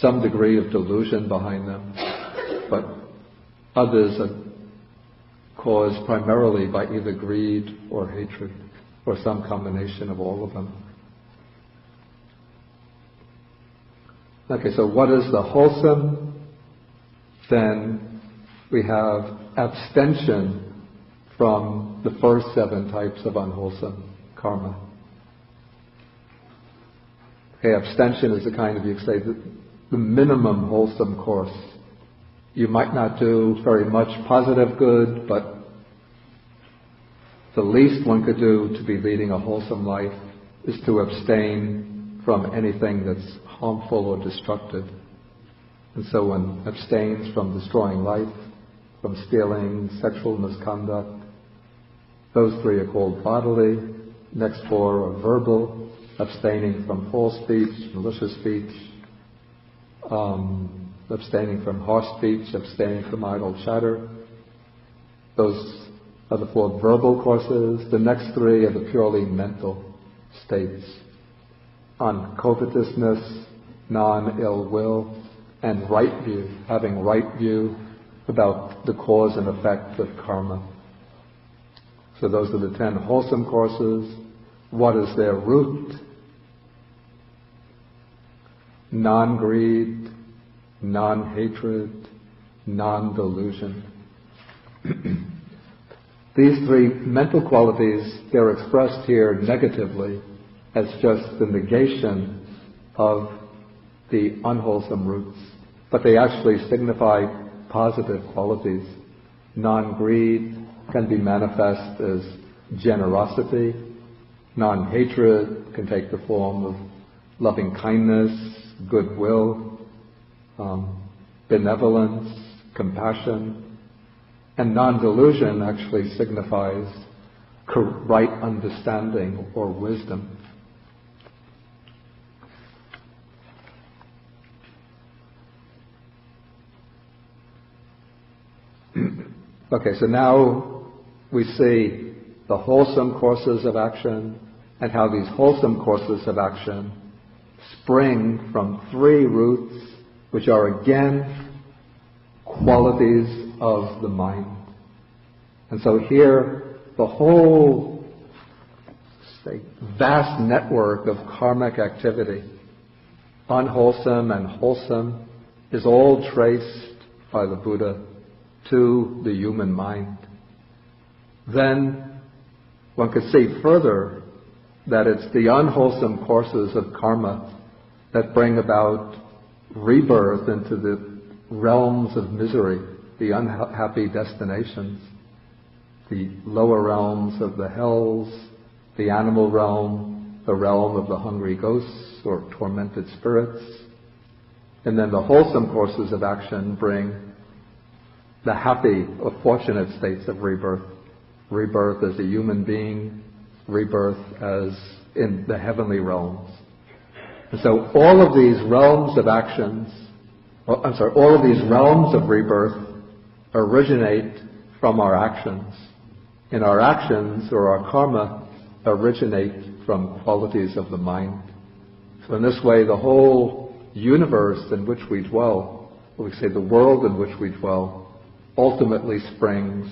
some degree of delusion behind them, but others are caused primarily by either greed or hatred, or some combination of all of them. Okay, so what is the wholesome? Then we have abstention from the first 7 types of unwholesome karma. Okay, abstention is the kind of, you could say, the minimum wholesome course. You might not do very much positive good, but the least one could do to be leading a wholesome life is to abstain from anything that's harmful or destructive. And so one abstains from destroying life, from stealing, sexual misconduct. Those 3 are called bodily. Next 4 are verbal, abstaining from false speech, malicious speech, abstaining from harsh speech, abstaining from idle chatter. Those are the 4 verbal courses. The next 3 are the purely mental states: on covetousness, non-ill will, and right view, having right view about the cause and effect of karma. So those are the 10 wholesome courses. What is their root? Non-greed, non-hatred, non-delusion. These 3 mental qualities, they're expressed here negatively as just the negation of the unwholesome roots, but they actually signify positive qualities. Non-greed can be manifest as generosity. Non-hatred can take the form of loving kindness, goodwill, benevolence, compassion. And non-delusion actually signifies right understanding or wisdom. Okay, so now we see the wholesome courses of action and how these wholesome courses of action spring from 3 roots, which are again qualities of the mind. And so here, the whole vast network of karmic activity, unwholesome and wholesome, is all traced by the Buddha to the human mind. Then one could see further that it's the unwholesome courses of karma that bring about rebirth into the realms of misery, the unhappy destinations, the lower realms of the hells, the animal realm, the realm of the hungry ghosts or tormented spirits. And then the wholesome courses of action bring the happy or fortunate states of rebirth. Rebirth as a human being, rebirth as in the heavenly realms. And so all of these realms of actions, all of these realms of rebirth originate from our actions. And our actions or our karma originate from qualities of the mind. So in this way, the whole universe in which we dwell, or we say the world in which we dwell, ultimately springs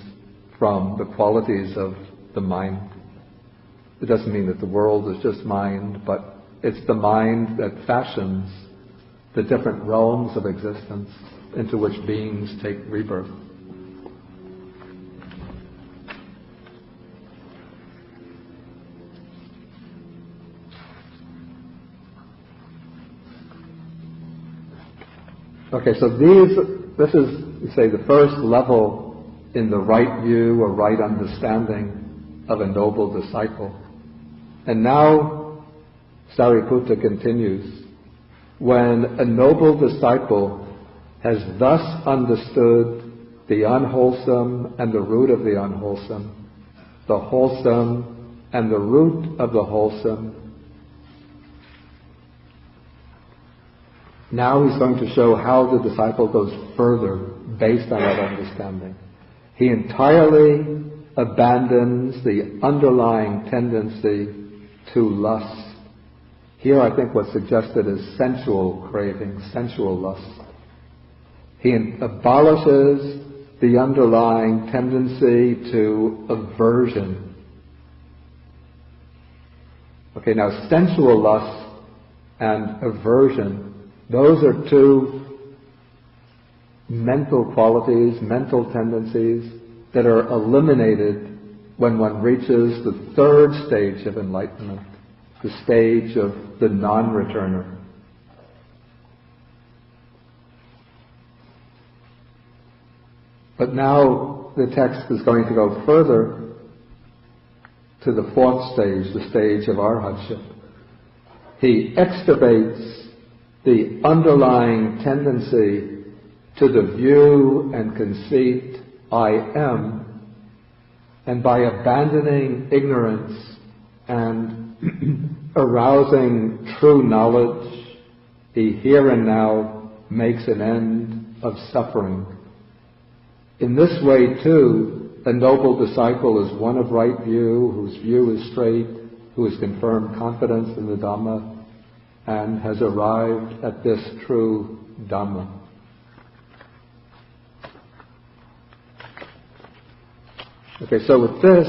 from the qualities of the mind. It doesn't mean that the world is just mind, but it's the mind that fashions the different realms of existence into which beings take rebirth. Okay, so this is, you say, the first level in the right view or right understanding of a noble disciple. And now Sariputta continues, when a noble disciple has thus understood the unwholesome and the root of the unwholesome, the wholesome and the root of the wholesome, now he's going to show how the disciple goes further based on that understanding. He entirely abandons the underlying tendency to lust. Here I think what's suggested is sensual craving, sensual lust. He abolishes the underlying tendency to aversion. Okay, now sensual lust and aversion, those are two mental qualities, mental tendencies that are eliminated when one reaches the third stage of enlightenment, the stage of the non-returner. But now the text is going to go further to the fourth stage, the stage of arhatship. He extirpates the underlying tendency to the view and conceit, I am, and by abandoning ignorance and arousing true knowledge, he here and now makes an end of suffering. In this way, too, a noble disciple is one of right view, whose view is straight, who has confirmed confidence in the Dhamma, and has arrived at this true Dhamma. Okay, so with this,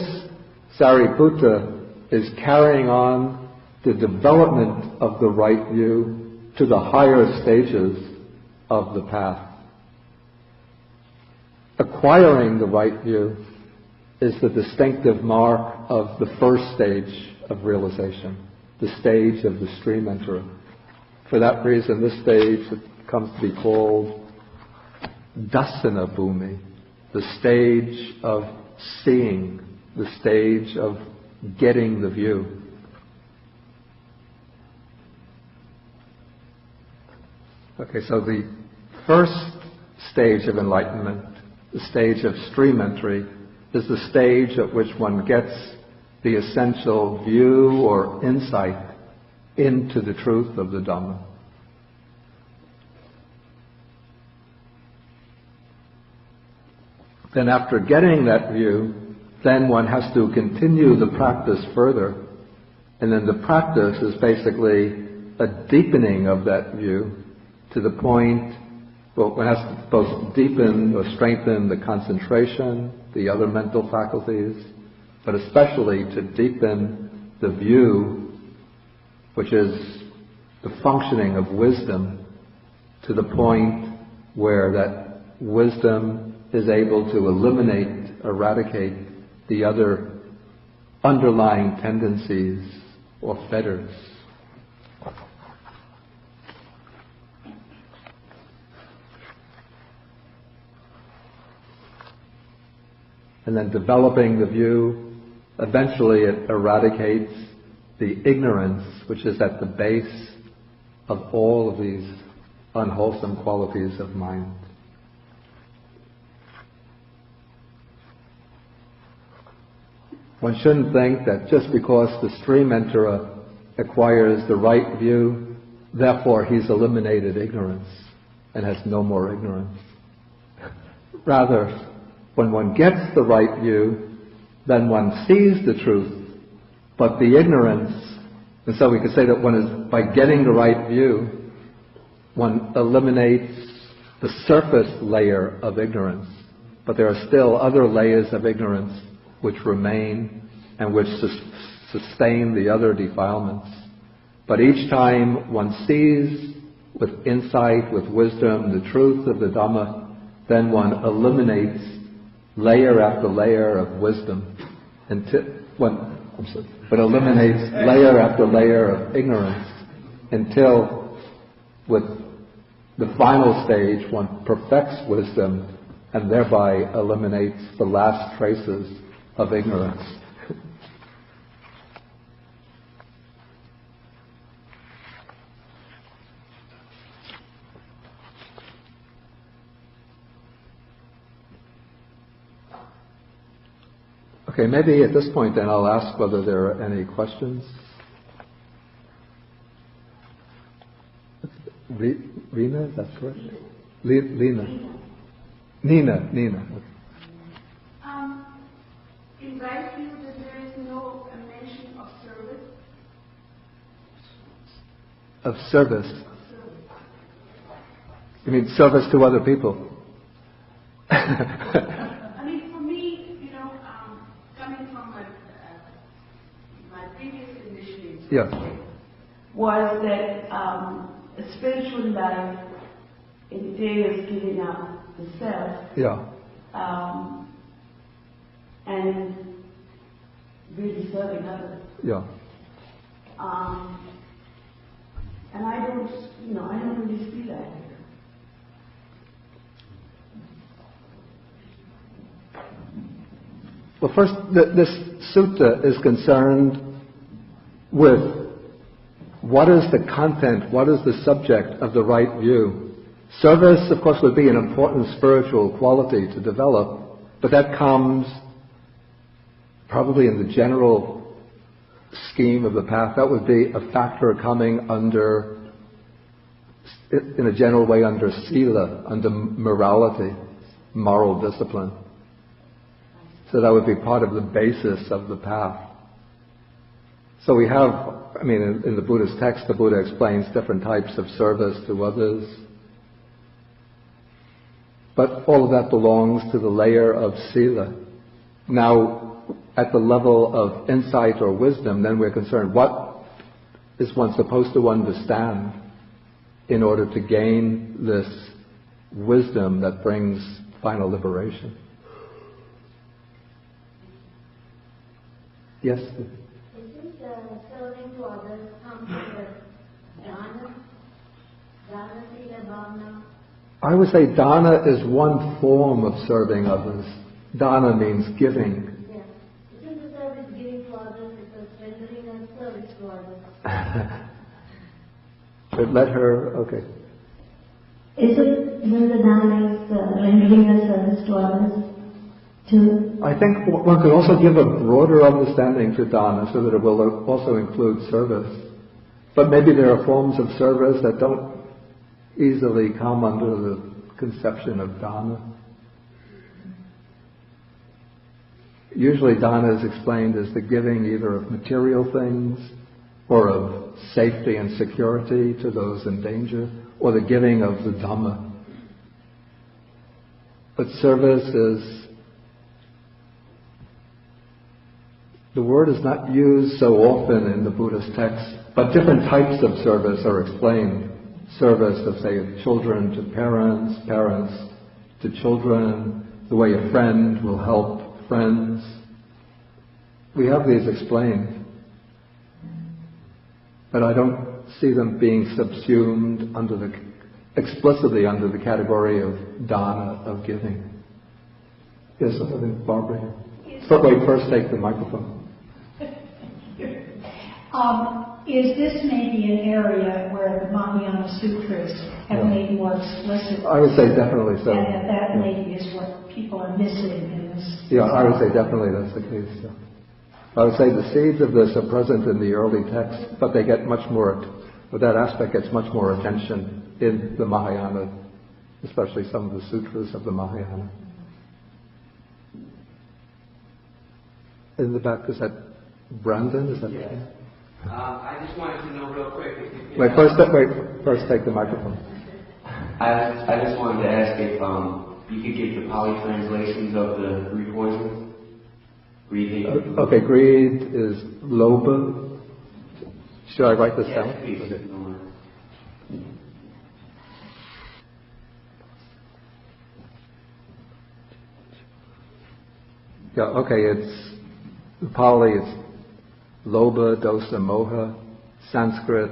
Sariputta is carrying on the development of the right view to the higher stages of the path. Acquiring the right view is the distinctive mark of the first stage of realization, the stage of the stream enterer. For that reason, this stage comes to be called Dasana Bhumi, the stage of seeing, the stage of getting the view. Okay, so the first stage of enlightenment, the stage of stream entry, is the stage at which one gets the essential view or insight into the truth of the Dhamma. Then after getting that view, then one has to continue the practice further. And then the practice is basically a deepening of that view to the point, well, one has to both deepen or strengthen the concentration, the other mental faculties, but especially to deepen the view, which is the functioning of wisdom, to the point where that wisdom is able to eliminate, eradicate the other underlying tendencies or fetters. And then developing the view, eventually it eradicates the ignorance which is at the base of all of these unwholesome qualities of mind. One shouldn't think that just because the stream enterer acquires the right view, therefore he's eliminated ignorance and has no more ignorance. Rather, when one gets the right view, then one sees the truth, but the ignorance, and so we could say that one is, by getting the right view, one eliminates the surface layer of ignorance, but there are still other layers of ignorance which remain and which sustain the other defilements. But each time one sees with insight, with wisdom, the truth of the Dhamma, then one eliminates layer after layer of wisdom, but eliminates layer after layer of ignorance until, with the final stage, one perfects wisdom and thereby eliminates the last traces of ignorance. Okay, maybe at this point then I'll ask whether there are any questions. Rena, is that correct? Lena. Nina. Okay. In right view, that there is no mention of service. Of service? You mean service to other people? I mean, for me, coming from my previous initiatives, Yeah. was that spiritual life entails giving up the self Yeah. and really serving others. Yeah. And I don't really see that here. Well, first, this sutta is concerned with what is the content, what is the subject of the right view. Service, of course, would be an important spiritual quality to develop, but that comes probably in the general scheme of the path. That would be a factor coming under, in a general way, under sila, under morality, moral discipline. So that would be part of the basis of the path. So we have, in the Buddhist text, the Buddha explains different types of service to others. But all of that belongs to the layer of sila. Now, at the level of insight or wisdom, then we're concerned, what is one supposed to understand in order to gain this wisdom that brings final liberation? Yes? Isn't serving to others comes under dana, sila, bhavana? I would say dana is one form of serving others. Dana means giving. Yes. Isn't the service giving to others because rendering a service to others? But let her, okay. Isn't the dana is rendering a service to others? I think one could also give a broader understanding to dana so that it will also include service. But maybe there are forms of service that don't easily come under the conception of dana. Usually dana is explained as the giving either of material things or of safety and security to those in danger, or the giving of the Dhamma. But service is, the word is not used so often in the Buddhist text, but different types of service are explained. Service of, say, children to parents, parents to children, the way a friend will help friends. We have these explained, but I don't see them being subsumed explicitly under the category of dana, of giving. Yes, I think Barbara here. But wait, first take the microphone. Is this maybe an area where the Mahayana Sutras have made more explicit? I would say definitely so. And that maybe is what people are missing in this. Yeah, I would say definitely that's the case. Yeah. I would say the seeds of this are present in the early texts, but they get much more, that aspect gets much more attention in the Mahayana, especially some of the sutras of the Mahayana. In the back, is that Brandon? Is that? Yes. I just wanted to know real quick. Wait, first take the microphone. I just wanted to ask if you could give the Pali translations of the three poisons. Greed, hate, Okay, greed is lobha. Should I write this down? Yes, please. Okay. Yeah, okay, it's Pali, it's lobha, dosa, moha. Sanskrit,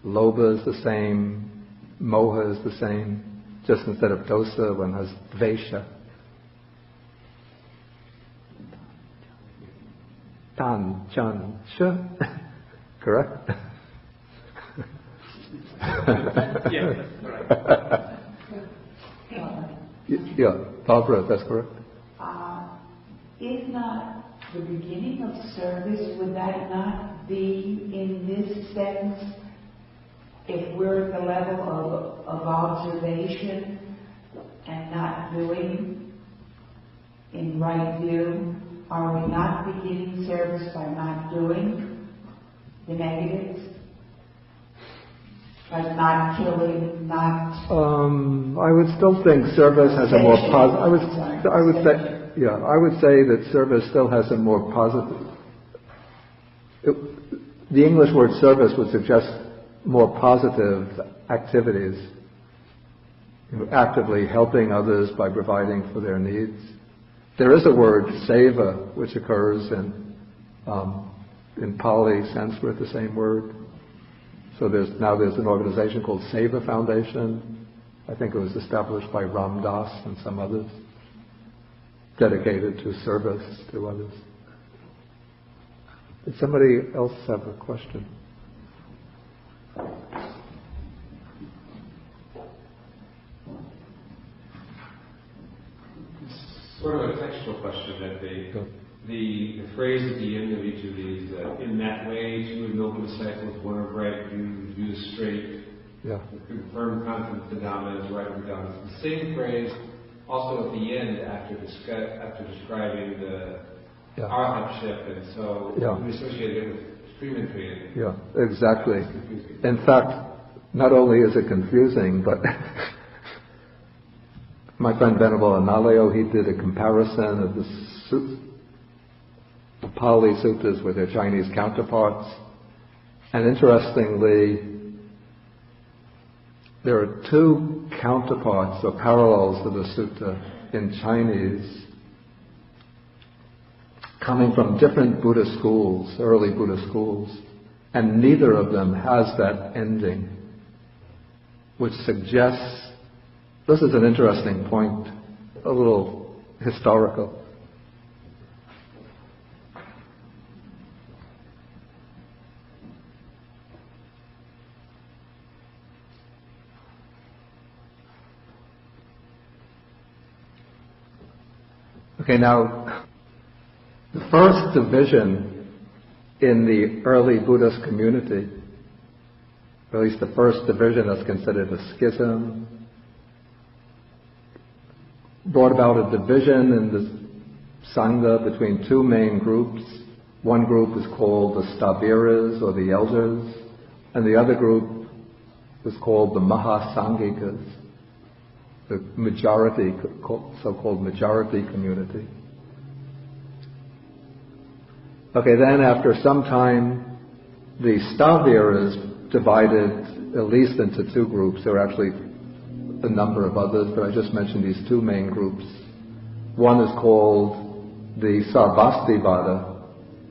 lobha is the same, moha is the same. Just instead of dosa, one has dvesha. Tan, chan, sha. Correct? Yes, correct. Yeah, Barbara, that's correct. If not the beginning of service, would that not be in this sense, if we're at the level of observation and not doing in right view, are we not beginning service by not doing the negatives? But not killing, not... I would still think service has a more positive. I would say that service still has a more positive. The English word service would suggest more positive activities, actively helping others by providing for their needs. There is a word seva, which occurs in Pali, Sanskrit, the same word. So there's an organization called Seva Foundation. I think it was established by Ram Dass and some others, dedicated to service to others. Did somebody else have a question? Sort of a textual question that the phrase at the end of each of these, in that way, two noble disciples, one are bright, you straight, confirm confidence the Dhamma is right with Dhamma. It's the same phrase also at the end after describing the arhatship, and so we associate it with stream training. Yeah, exactly. In fact, not only is it confusing, but my friend Venerable Analayo, he did a comparison of the Pali suttas with their Chinese counterparts. And interestingly, there are two counterparts or parallels to the sutta in Chinese coming from different Buddhist schools, early Buddhist schools, and neither of them has that ending, which suggests, this is an interesting point, a little historical. Okay, now, the first division in the early Buddhist community, or at least the first division that's considered a schism, brought about a division in the Sangha between two main groups. One group is called the Sthaviras, or the elders, and the other group is called the Mahasanghikas, the majority, so-called majority community. Okay, then after some time, the Sthaviras divided at least into two groups. There are actually a number of others, but I just mentioned these two main groups. One is called the Sarvastivada,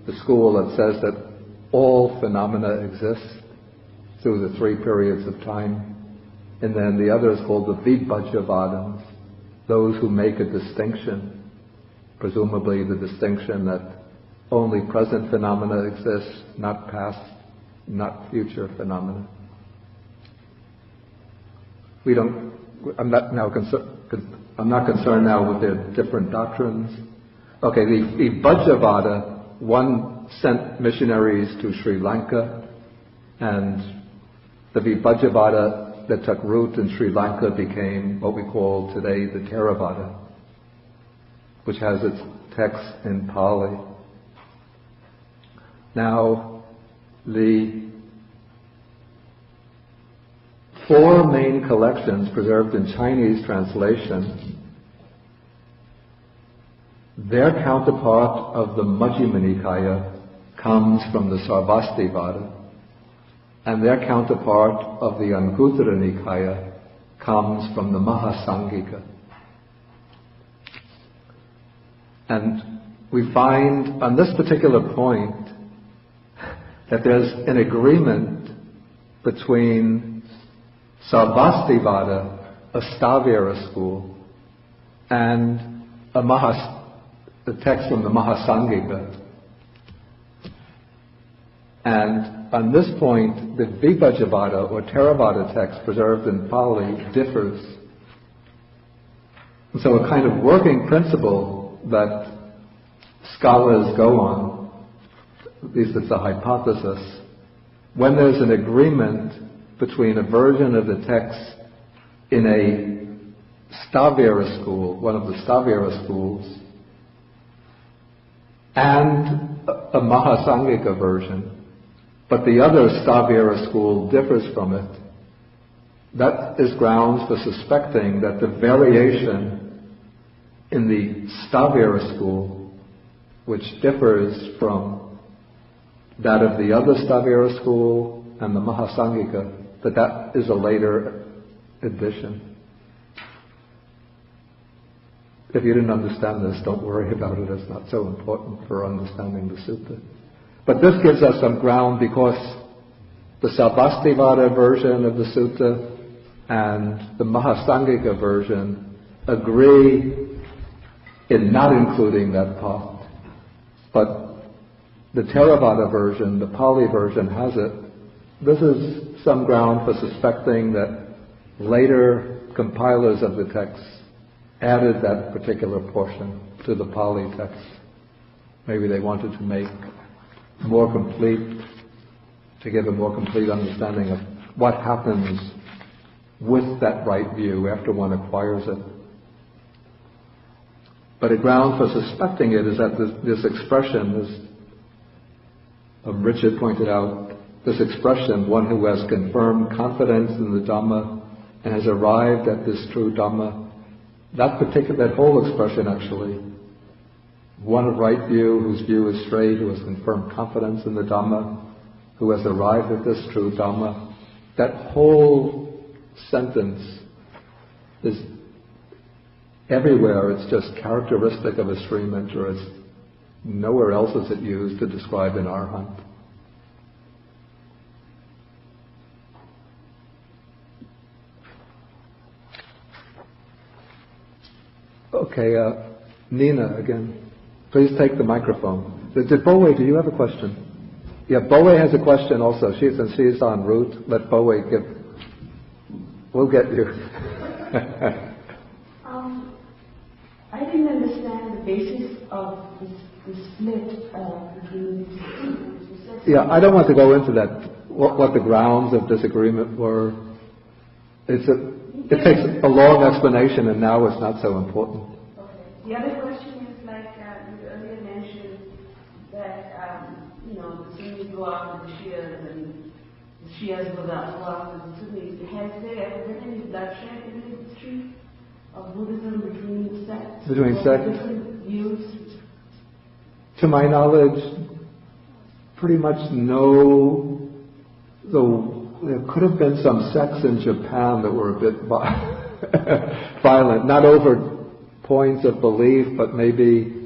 the school that says that all phenomena exist through the three periods of time. And then the other is called the Vibhajyavadins, those who make a distinction, presumably the distinction that only present phenomena exist, not past, not future phenomena. I'm not concerned now with their different doctrines. Okay, the Vibhajyavada, one sent missionaries to Sri Lanka, and the Vibhajyavada that took root in Sri Lanka became what we call today the Theravada, which has its text in Pali. Now, the four main collections preserved in Chinese translation, their counterpart of the Majjhima Nikaya comes from the Sarvastivada, and their counterpart of the Anguttara Nikaya comes from the Mahasanghika. And we find on this particular point that there's an agreement between Sarvastivada, a Sthavira school, and the text from the Mahasanghika. And on this point, the Vibhajyavada or Theravada text preserved in Pali differs. And so a kind of working principle that scholars go on, at least it's a hypothesis, when there's an agreement between a version of the text in a Sthavira school, one of the Sthavira schools, and a Mahasanghika version, but the other Sthavira school differs from it, that is grounds for suspecting that the variation in the Stavira school, which differs from that of the other Stavira school and the Mahasangika, that is a later addition. If you didn't understand this, don't worry about it. It's not so important for understanding the sutta. But this gives us some ground because the Sarvastivada version of the sutta and the Mahasangika version agree in not including that part. But the Theravada version, the Pali version, has it. This is some ground for suspecting that later compilers of the text added that particular portion to the Pali text. Maybe they wanted to make more complete, to give a more complete understanding of what happens with that right view after one acquires it. But a ground for suspecting it is that this expression, as Richard pointed out, this expression, one who has confirmed confidence in the Dhamma and has arrived at this true Dhamma, that whole expression actually, one of right view, whose view is straight, who has confirmed confidence in the Dhamma, who has arrived at this true Dhamma, that whole sentence is everywhere. It's just characteristic of a stream enterer. It's nowhere else is it used to describe an arhat. Okay, Nina again. Please take the microphone. Did Bowie, do you have a question? Yeah, Bowie has a question also. Since she's en route, let Bowie give. We'll get you. I didn't understand the basis of the split between these two. Yeah, I don't want to go into that, what the grounds of disagreement were. It takes a long explanation, and now it's not so important. Okay. The other question is like you earlier mentioned that the Sunnis go after the Shias and the Shias go after the Sunnis. Has there ever been any bloodshed in the history of Buddhism between sects? Between sects? Different views? To my knowledge, pretty much no. Though there could have been some sects in Japan that were a bit violent, not over points of belief, but maybe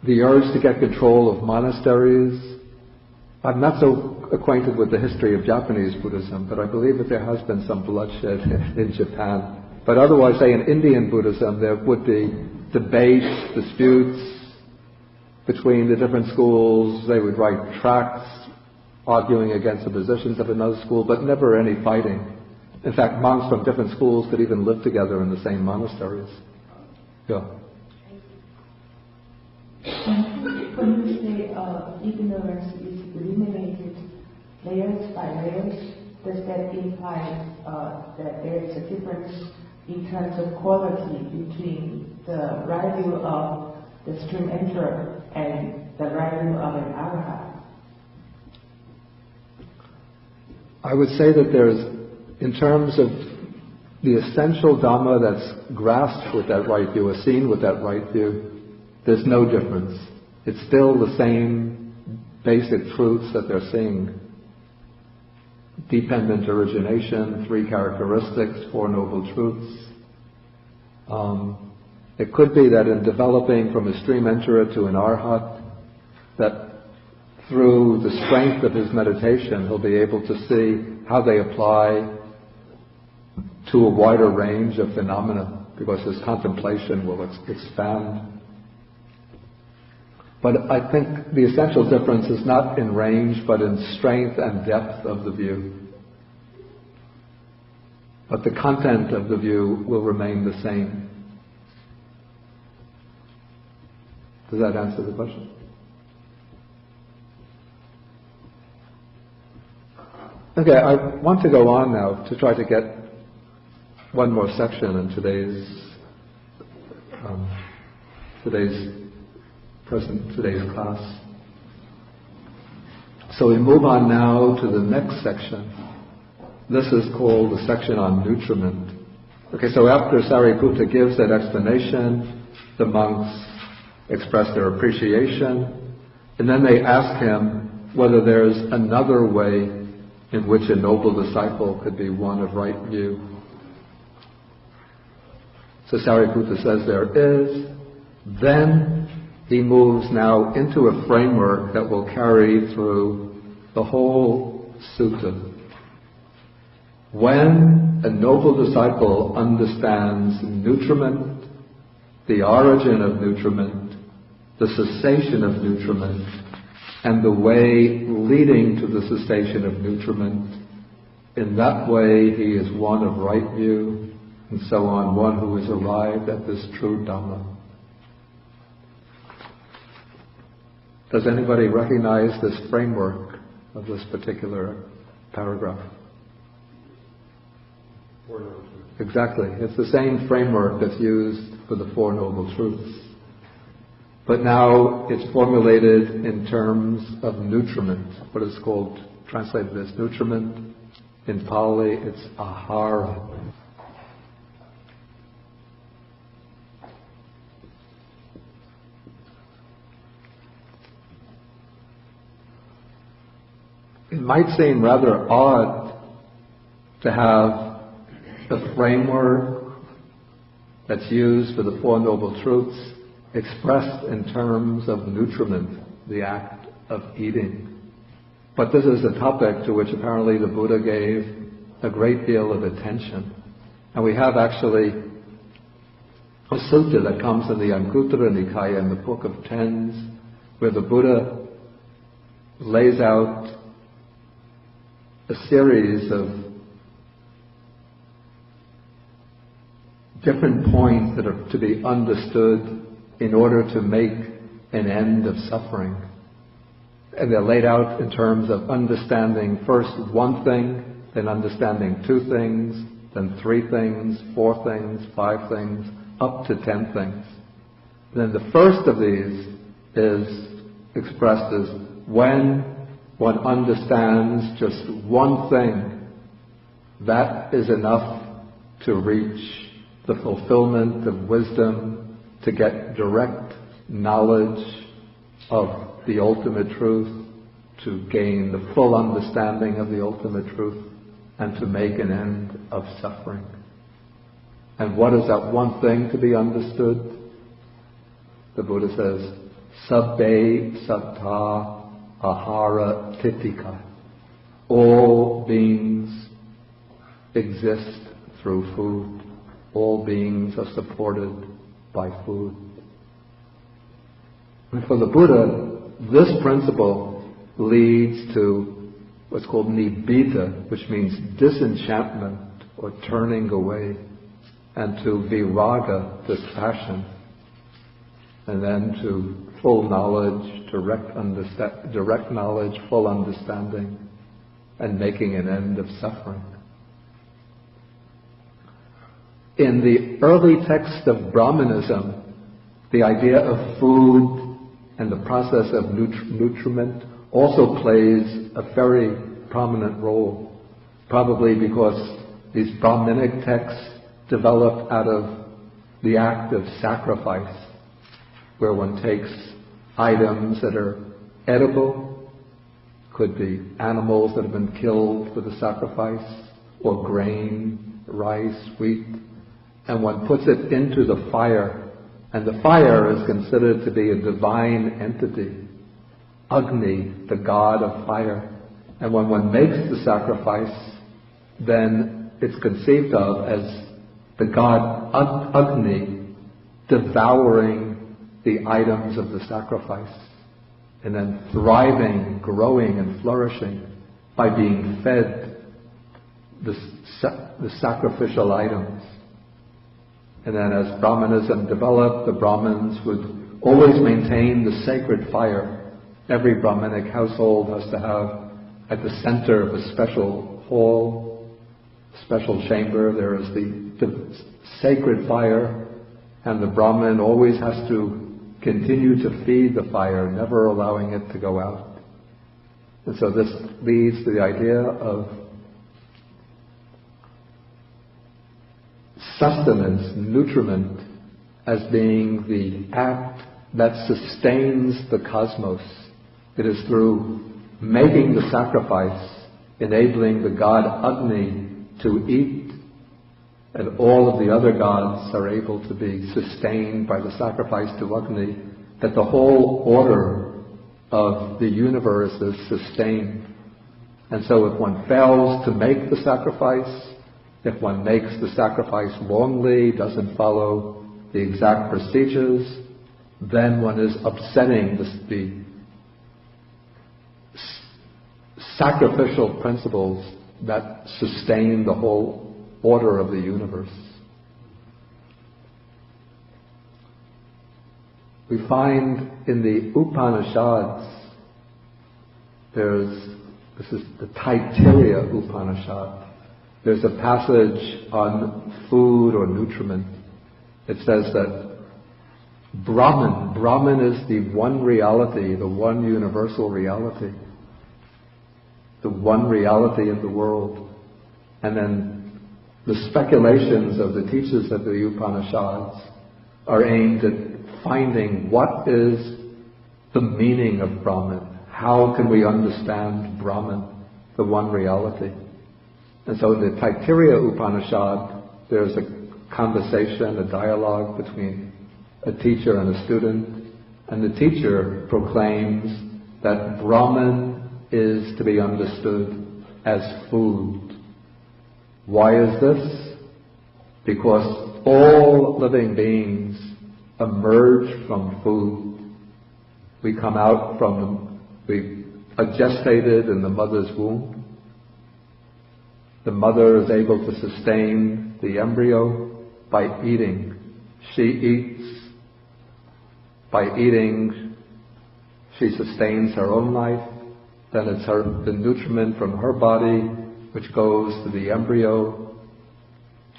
the urge to get control of monasteries. I'm not so acquainted with the history of Japanese Buddhism, but I believe that there has been some bloodshed in Japan. But otherwise, say in Indian Buddhism, there would be debates, disputes between the different schools. They would write tracts arguing against the positions of another school, but never any fighting. In fact, monks from different schools could even live together in the same monasteries. Yeah. When you say ignorance is eliminated layers by layers, does that imply that there is a difference in terms of quality between the right view of the stream enterer and the right view of an arhat? I would say that there's, in terms of the essential Dhamma that's grasped with that right view, or seen with that right view, there's no difference. It's still the same basic truths that they're seeing. Dependent origination, 3 characteristics, 4 noble truths. It could be that in developing from a stream enterer to an arhat, that through the strength of his meditation, he'll be able to see how they apply to a wider range of phenomena, because his contemplation will expand. But I think the essential difference is not in range, but in strength and depth of the view. But the content of the view will remain the same. Does that answer the question? Okay, I want to go on now to try to get one more section in today's today's class. So we move on now to the next section. This is called the section on nutriment. Okay, so after Sariputta gives that explanation, the monks express their appreciation, and then they ask him whether there's another way in which a noble disciple could be one of right view. So Sariputta says there is. Then he moves now into a framework that will carry through the whole sutta. When a noble disciple understands nutriment, the origin of nutriment, the cessation of nutriment, and the way leading to the cessation of nutriment, in that way he is one of right view, and so on, one who has arrived at this true Dhamma. Does anybody recognize this framework of this particular paragraph? Exactly. It's the same framework that's used for the Four Noble Truths. But now it's formulated in terms of nutriment, what is called, translated as nutriment. In Pali, it's ahara. It might seem rather odd to have the framework that's used for the Four Noble Truths expressed in terms of nutriment, the act of eating. But this is a topic to which apparently the Buddha gave a great deal of attention. And we have actually a sutta that comes in the Anguttara Nikaya, in the Book of Tens, where the Buddha lays out a series of different points that are to be understood in order to make an end of suffering. And they're laid out in terms of understanding first one thing, then understanding two things, then three things, 4 things, 5 things, up to 10 things. And then the first of these is expressed as when one understands just one thing, that is enough to reach the fulfillment of wisdom, to get direct knowledge of the ultimate truth, to gain the full understanding of the ultimate truth, and to make an end of suffering. And what is that one thing to be understood? The Buddha says, Sabbe sattva ahara titika. All beings exist through food. All beings are supported by food. And for the Buddha, this principle leads to what's called nibbida, which means disenchantment or turning away, and to viraga, dispassion, and then to full knowledge, direct knowledge, full understanding, and making an end of suffering. In the early text of Brahmanism, the idea of food and the process of nutriment also plays a very prominent role, probably because these Brahminic texts developed out of the act of sacrifice, where one takes items that are edible, could be animals that have been killed for the sacrifice, or grain, rice, wheat, and one puts it into the fire. And the fire is considered to be a divine entity, Agni, the god of fire. And when one makes the sacrifice, then it's conceived of as the god Agni devouring the items of the sacrifice, and then thriving, growing, and flourishing by being fed the sacrificial items. And then as Brahmanism developed, the Brahmins would always maintain the sacred fire. Every Brahminic household has to have at the center of a special hall, special chamber, there is the sacred fire, and the Brahmin always has to continue to feed the fire, never allowing it to go out. And so this leads to the idea of sustenance, nutriment, as being the act that sustains the cosmos. It is through making the sacrifice, enabling the god Agni to eat, and all of the other gods are able to be sustained by the sacrifice to Agni, that the whole order of the universe is sustained. And so if one fails to make the sacrifice, if one makes the sacrifice wrongly, doesn't follow the exact procedures, then one is upsetting the sacrificial principles that sustain the whole order of the universe. We find in the Upanishads, this is the Taittiriya Upanishad, there's a passage on food or nutriment. It says that Brahman is the one reality, the one universal reality, the one reality in the world. And then the speculations of the teachers of the Upanishads are aimed at finding what is the meaning of Brahman. How can we understand Brahman, the one reality? And so in the Taittiriya Upanishad, there's a conversation, a dialogue between a teacher and a student, and the teacher proclaims that Brahman is to be understood as food. Why is this? Because all living beings emerge from food. We come out we are gestated in the mother's womb. The mother is able to sustain the embryo by eating. She eats. By eating, she sustains her own life. Then it's the nutriment from her body which goes to the embryo,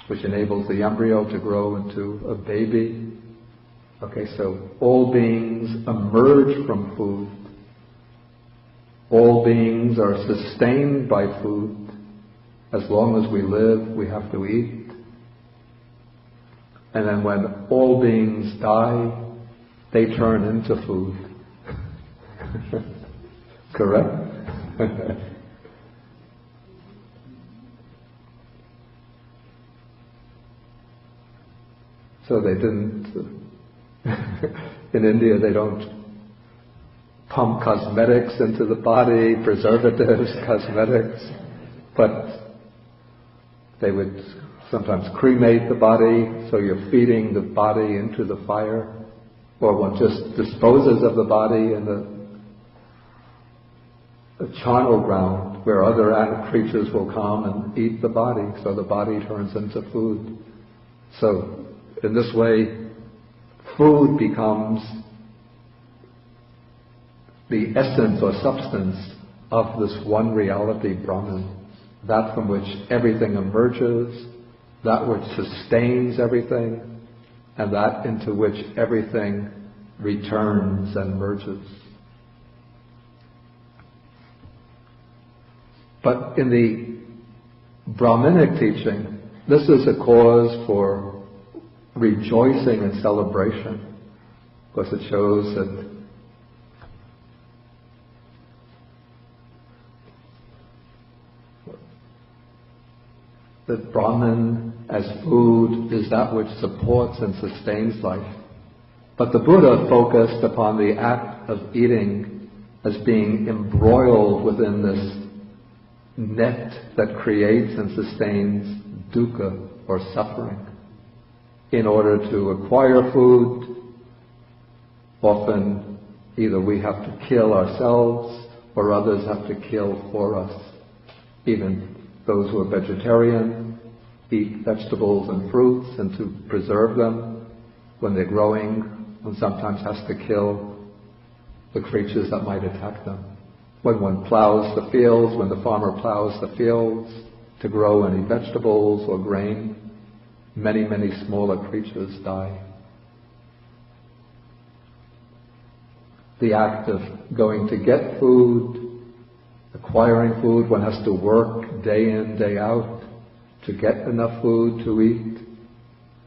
which enables the embryo to grow into a baby. Okay, so all beings emerge from food. All beings are sustained by food. As long as we live, we have to eat. And then when all beings die, they turn into food. Correct? So they didn't, in India they don't pump cosmetics into the body, preservatives, cosmetics, but they would sometimes cremate the body, so you're feeding the body into the fire, or one just disposes of the body in the charnel ground where other animal creatures will come and eat the body, so the body turns into food. So in this way, food becomes the essence or substance of this one reality, Brahman, that from which everything emerges, that which sustains everything, and that into which everything returns and merges. But in the Brahminic teaching, this is a cause for rejoicing and celebration, because it shows that Brahman as food is that which supports and sustains life. But the Buddha focused upon the act of eating as being embroiled within this net that creates and sustains dukkha, or suffering. In order to acquire food, often either we have to kill ourselves or others have to kill for us. Even those who are vegetarian eat vegetables and fruits, and to preserve them when they're growing, one sometimes has to kill the creatures that might attack them. When one plows the fields, when the farmer plows the fields to grow any vegetables or grain, many, many smaller creatures die. the act of going to get food, acquiring food. One has to work day in, day out to get enough food to eat.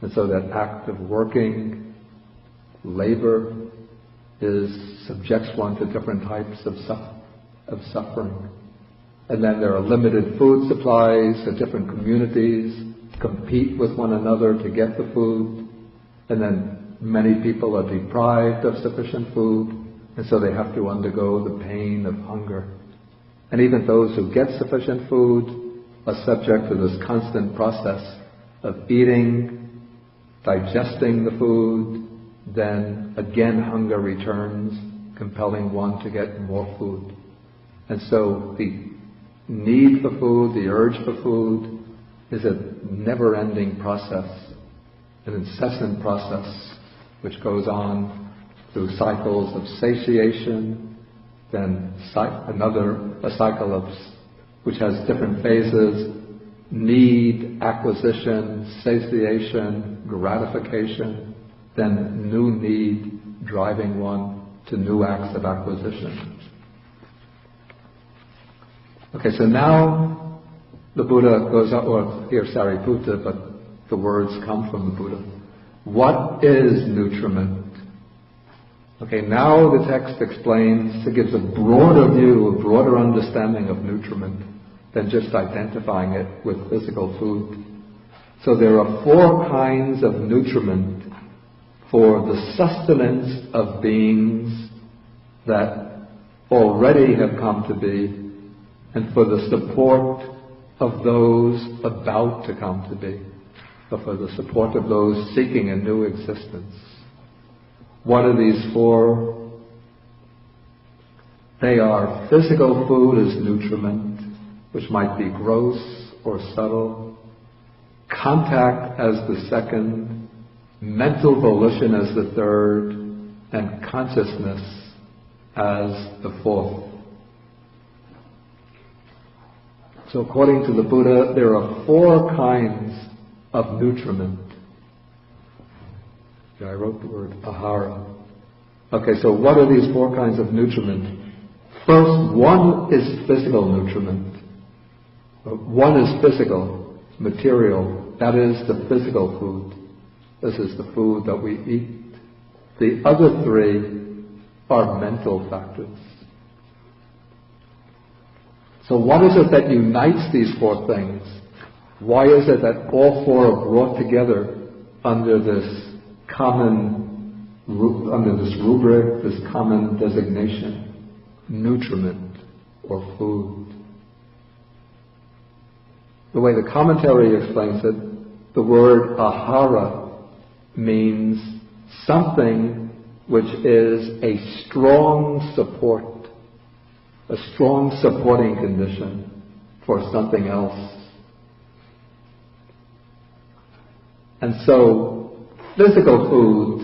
And so that act of working, labor, subjects one to different types of suffering. And then there are limited food supplies, so different communities compete with one another to get the food. And then many people are deprived of sufficient food, and so they have to undergo the pain of hunger. And even those who get sufficient food are subject to this constant process of eating, digesting the food, then again hunger returns, compelling one to get more food. And so the need for food, the urge for food, is a never-ending process, an incessant process which goes on through cycles of satiation, then a cycle which has different phases: need, acquisition, satiation, gratification, then new need driving one to new acts of acquisition. Okay, so now the Buddha goes on, or here Sariputta, but the words come from the Buddha. What is nutriment? Okay, now the text explains, it gives a broader view, a broader understanding of nutriment than just identifying it with physical food. So there are 4 kinds of nutriment for the sustenance of beings that already have come to be, and for the support of those about to come to be, or for the support of those seeking a new existence. What are these 4? They are physical food as nutriment, which might be gross or subtle, contact as the second, mental volition as the third, and consciousness as the 4th. So according to the Buddha, there are 4 kinds of nutriment. Yeah, I wrote the word ahara. Okay, so what are these 4 kinds of nutriment? First, one is physical nutriment. One is physical, material. That is the physical food. This is the food that we eat. The other 3 are mental factors. So what is it that unites these 4 things? Why is it that all 4 are brought together under this rubric, this common designation, nutriment or food? The way the commentary explains it, the word ahara means something which is a strong support, a strong supporting condition for something else. And so physical food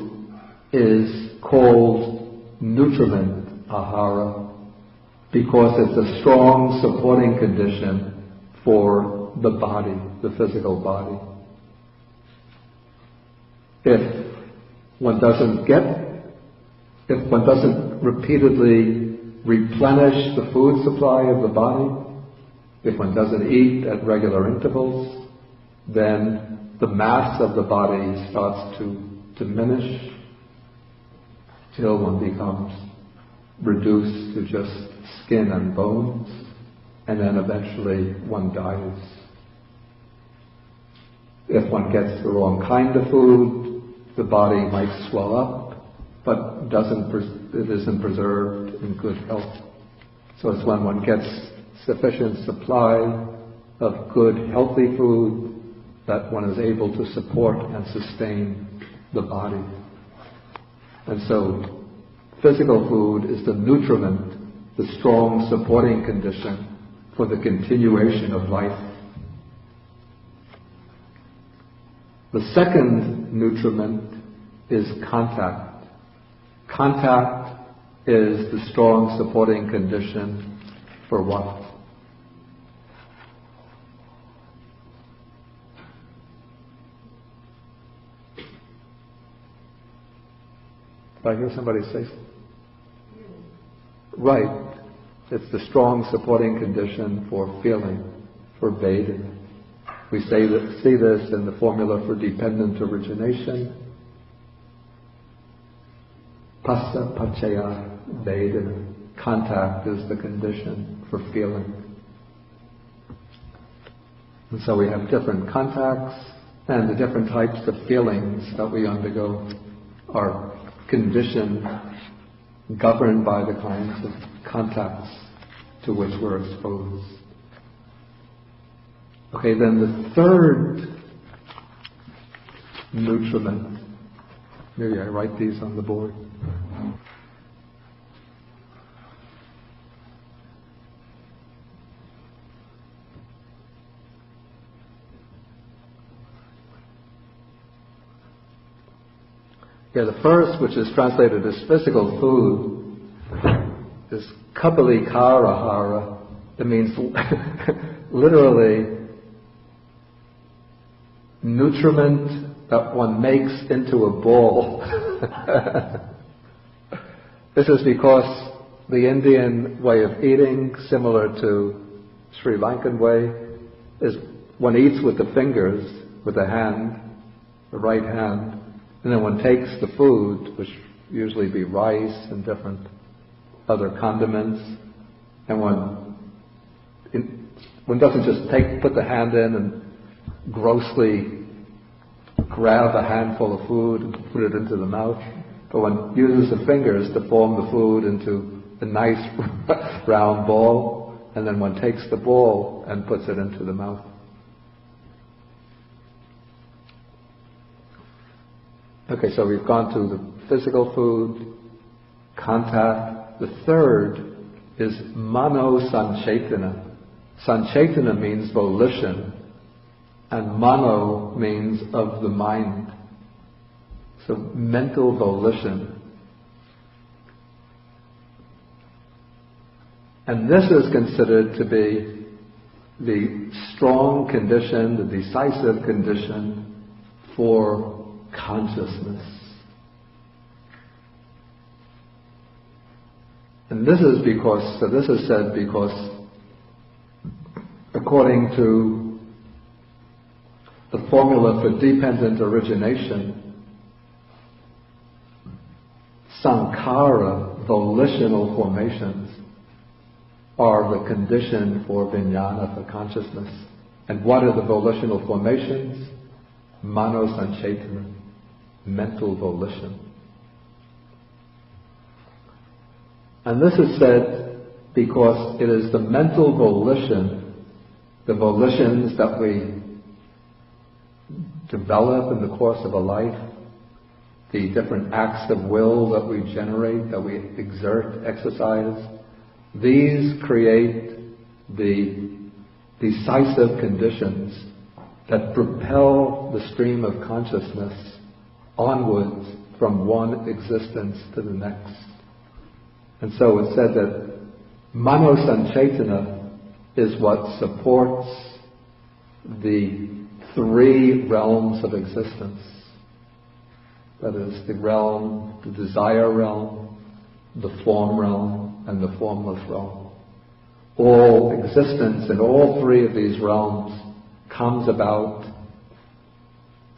is called nutriment ahara because it's a strong supporting condition for the body, the physical body. If one doesn't repeatedly replenish the food supply of the body, if one doesn't eat at regular intervals, then the mass of the body starts to diminish till one becomes reduced to just skin and bones, and then eventually one dies. If one gets the wrong kind of food, the body might swell up, but it isn't preserved in good health. So it's when one gets sufficient supply of good, healthy food that one is able to support and sustain the body. And so physical food is the nutriment, the strong supporting condition for the continuation of life. The second nutriment is contact. Contact is the strong supporting condition for what? Did I hear somebody say? right. It's the strong supporting condition for feeling, for Veda. We see this in the formula for dependent origination. Passa Pachaya Veda. Contact is the condition for feeling. And so we have different contacts, and the different types of feelings that we undergo are conditioned, governed by the kinds of contacts to which we're exposed. Okay, then the third nutriment, maybe I write these on the board. Yeah, the first, which is translated as physical food, is Kapalikarahara. It means literally nutriment that one makes into a ball. This is because the Indian way of eating, similar to Sri Lankan way, is one eats with the fingers, with the hand, the right hand, and then one takes the food, which usually be rice and different other condiments, and one doesn't just put the hand in and grossly grab a handful of food and put it into the mouth, but one uses the fingers to form the food into a nice round ball, and then one takes the ball and puts it into the mouth. Okay, so we've gone to the physical food, contact. The third is mano sanchetana. Sanchetana means volition, and mano means of the mind. So mental volition. And this is considered to be the strong condition, the decisive condition for consciousness. And this is said because according to the formula for dependent origination, sankhara, volitional formations, are the condition for vijnana, for consciousness. And what are the volitional formations? Mano sanchetana, mental volition. And this is said because it is the mental volition, the volitions that we develop in the course of a life, the different acts of will that we generate, that we exercise, these create the decisive conditions that propel the stream of consciousness onwards from one existence to the next. And so it's said that mano sanchetana is what supports the three realms of existence. That is the realm, the desire realm, the form realm, and the formless realm. All existence in all three of these realms comes about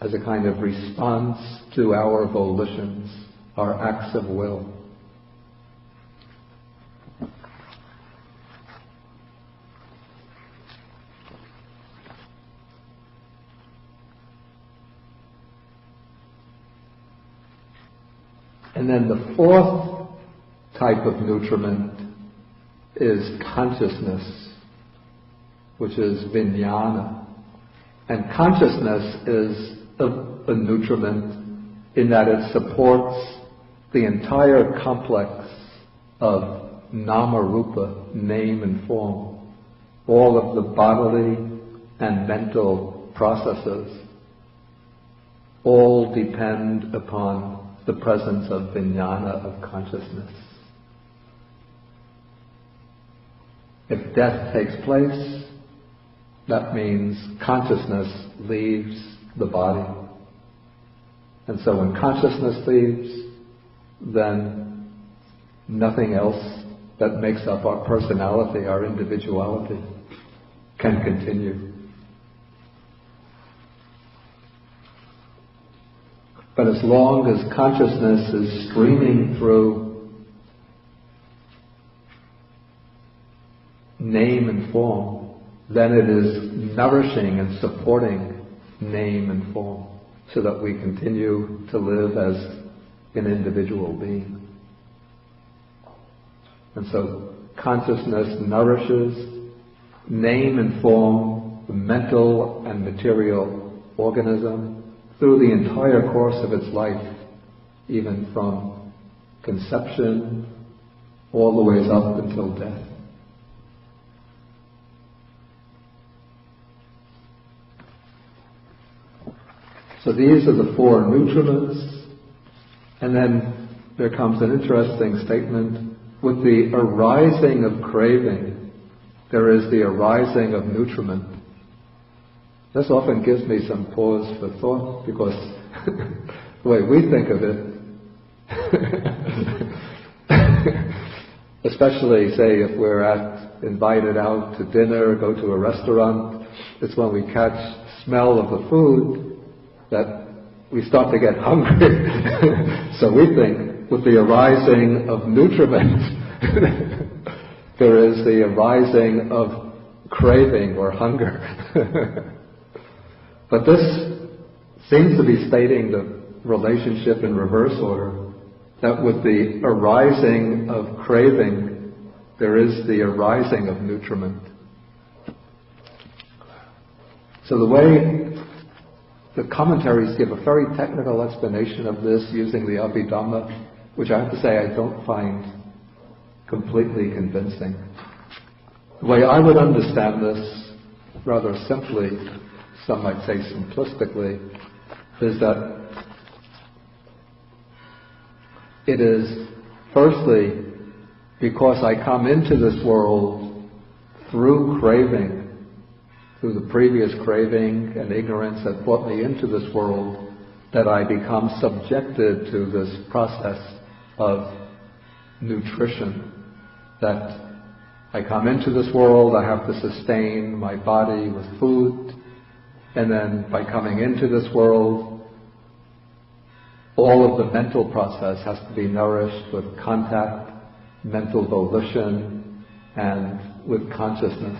as a kind of response to our volitions, our acts of will. And then the fourth type of nutriment is consciousness, which is vijnana. And consciousness is a nutriment in that it supports the entire complex of nama rupa, name and form, all of the bodily and mental processes, all depend upon the presence of vijnana, of consciousness. If death takes place, that means consciousness leaves the body. And so when consciousness leaves, then nothing else that makes up our personality, our individuality, can continue. But as long as consciousness is streaming through name and form, then it is nourishing and supporting name and form, so that we continue to live as an individual being. And so consciousness nourishes name and form, the mental and material organism, through the entire course of its life, even from conception all the way up until death. So these are the four nutriments, and then there comes an interesting statement: with the arising of craving, there is the arising of nutriment. This often gives me some pause for thought, because the way we think of it, especially say if we're invited out to dinner, go to a restaurant, it's when we catch smell of the food that we start to get hungry. So we think with the arising of nutriment, there is the arising of craving or hunger. But this seems to be stating the relationship in reverse order, that with the arising of craving, there is the arising of nutriment. So the way the commentaries give a very technical explanation of this using the Abhidhamma, which I have to say I don't find completely convincing. The way I would understand this, rather simply, some might say simplistically, is that it is firstly because I come into this world through craving, through the previous craving and ignorance that brought me into this world, that I become subjected to this process of nutrition. That I come into this world, I have to sustain my body with food, and then by coming into this world, all of the mental process has to be nourished with contact, mental volition, and with consciousness,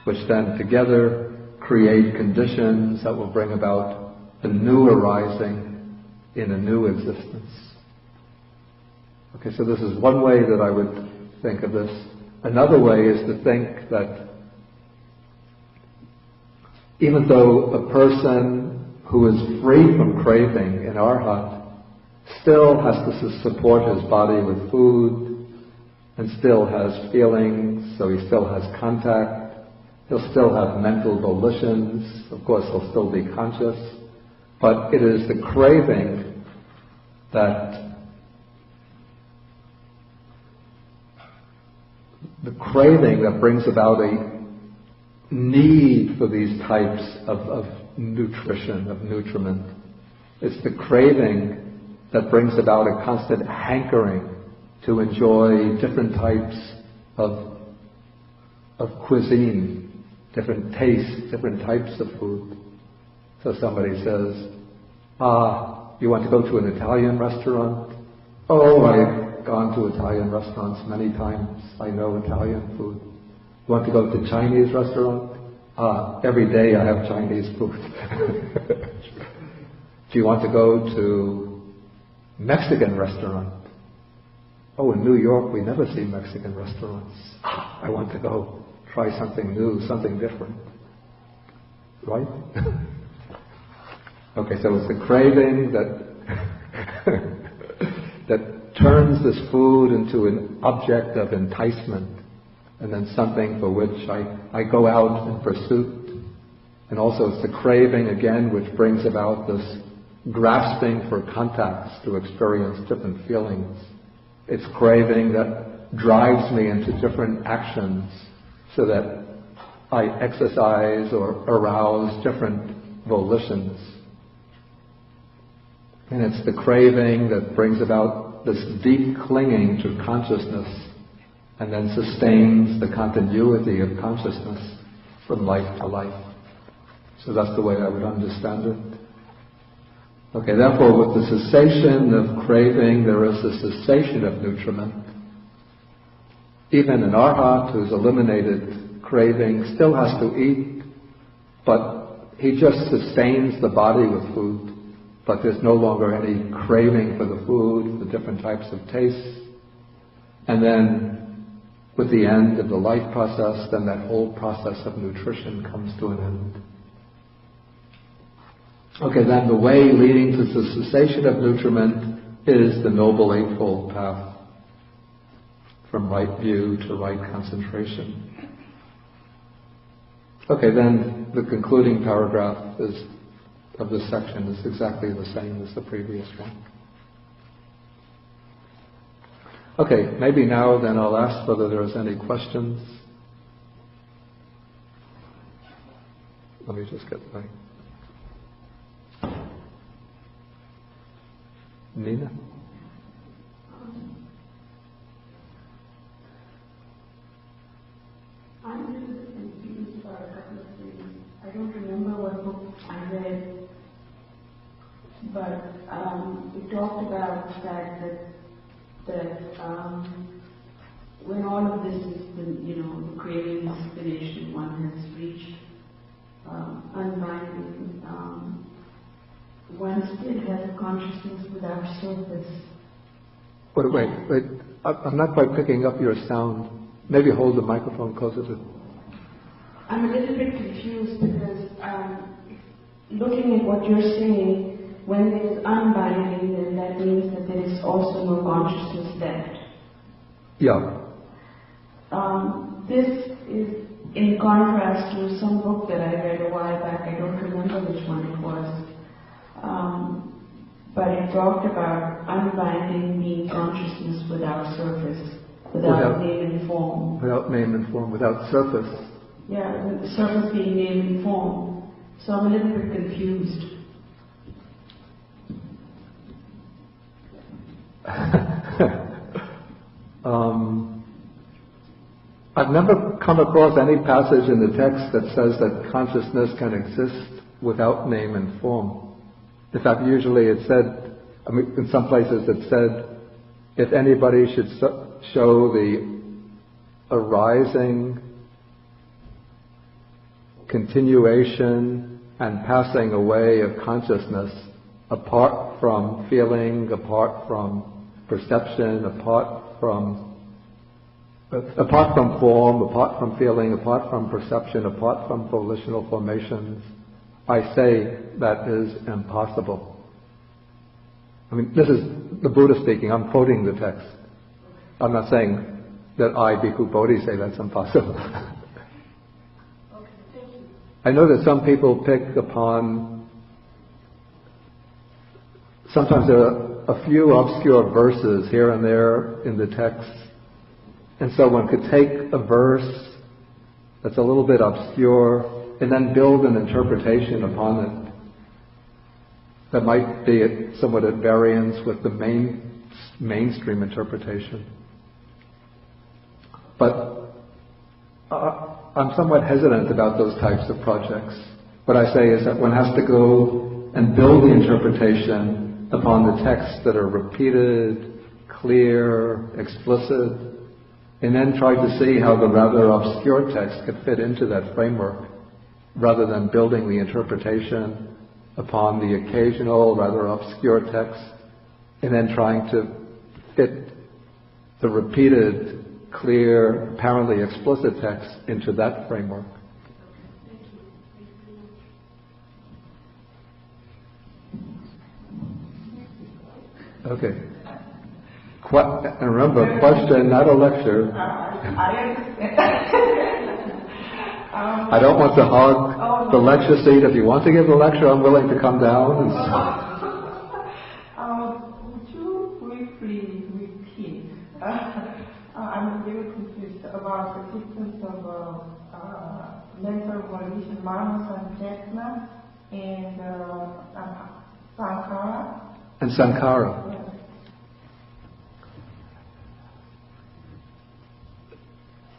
which then together create conditions that will bring about a new arising in a new existence. Okay, so this is one way that I would think of this. Another way is to think that even though a person who is free from craving in arhat still has to support his body with food and still has feelings, so he still has contact, he'll still have mental volitions, of course he'll still be conscious, but it is the craving that brings about a need for these types of nutrition, of nutriment. It's the craving that brings about a constant hankering to enjoy different types of cuisine, different tastes, different types of food. So somebody says, you want to go to an Italian restaurant? Oh, I've gone to Italian restaurants many times. I know Italian food. You want to go to a Chinese restaurant? Every day I have Chinese food. Do you want to go to Mexican restaurant? Oh, in New York we never see Mexican restaurants. I want to go try something new, something different. Right? Okay, so it's the craving that turns this food into an object of enticement, and then something for which I go out in pursuit. And also it's the craving again which brings about this grasping for contacts to experience different feelings. It's craving that drives me into different actions so that I exercise or arouse different volitions. And it's the craving that brings about this deep clinging to consciousness and then sustains the continuity of consciousness from life to life. So that's the way I would understand it. Okay, therefore with the cessation of craving, there is a cessation of nutriment. Even an arhat who's eliminated craving still has to eat, but he just sustains the body with food. But there's no longer any craving for the food, the different types of tastes. And then, with the end of the life process, then that whole process of nutrition comes to an end. Okay, then the way leading to the cessation of nutriment is the Noble Eightfold Path, from right view to right concentration. Okay, then the concluding paragraph of this section is exactly the same as the previous one. Okay, maybe now then I'll ask whether there's any questions. Let me just get the mic. Nina? I'm a little bit confused about a couple of things. I don't remember what book I read, but it talked about the fact that when all of this is, the craving is finished and one has reached unbinding, one still has a consciousness without surface. Wait. I'm not quite picking up your sound. Maybe hold the microphone closer to... I'm a little bit confused because looking at what you're saying, when there is unbinding, then that means that there is also no consciousness left. Yeah. This is in contrast to some book that I read a while back. I don't remember which one it was. But it talked about unbinding being consciousness without surface, without name and form. Without name and form, without surface. Yeah, the surface being name and form. So I'm a little bit confused. I've never come across any passage in the text that says that consciousness can exist without name and form. In fact, usually it said, in some places it said, if anybody should show the arising, continuation, and passing away of consciousness apart from feeling, apart from perception, apart from form, apart from feeling, apart from perception, apart from volitional formations, I say that is impossible. This is the Buddha speaking. I'm quoting the text. I'm not saying that I, Bhikkhu Bodhi, say that's impossible. Okay, thank you. I know that some people pick upon, sometimes there are a few obscure verses here and there in the text, and so one could take a verse that's a little bit obscure and then build an interpretation upon it that might be somewhat at variance with the mainstream interpretation. But I'm somewhat hesitant about those types of projects. What I say is that one has to go and build the interpretation upon the texts that are repeated, clear, explicit, and then try to see how the rather obscure text could fit into that framework, rather than building the interpretation upon the occasional, rather obscure text, and then trying to fit the repeated, clear, apparently explicit text into that framework. Okay. And remember, question, not a lecture. I don't want to hog the lecture seat. If you want to give the lecture, I'm willing to come down. Would you briefly repeat? I'm very confused about the difference of mental volition, mano, sankara, and sankhara. And sankhara. Yes.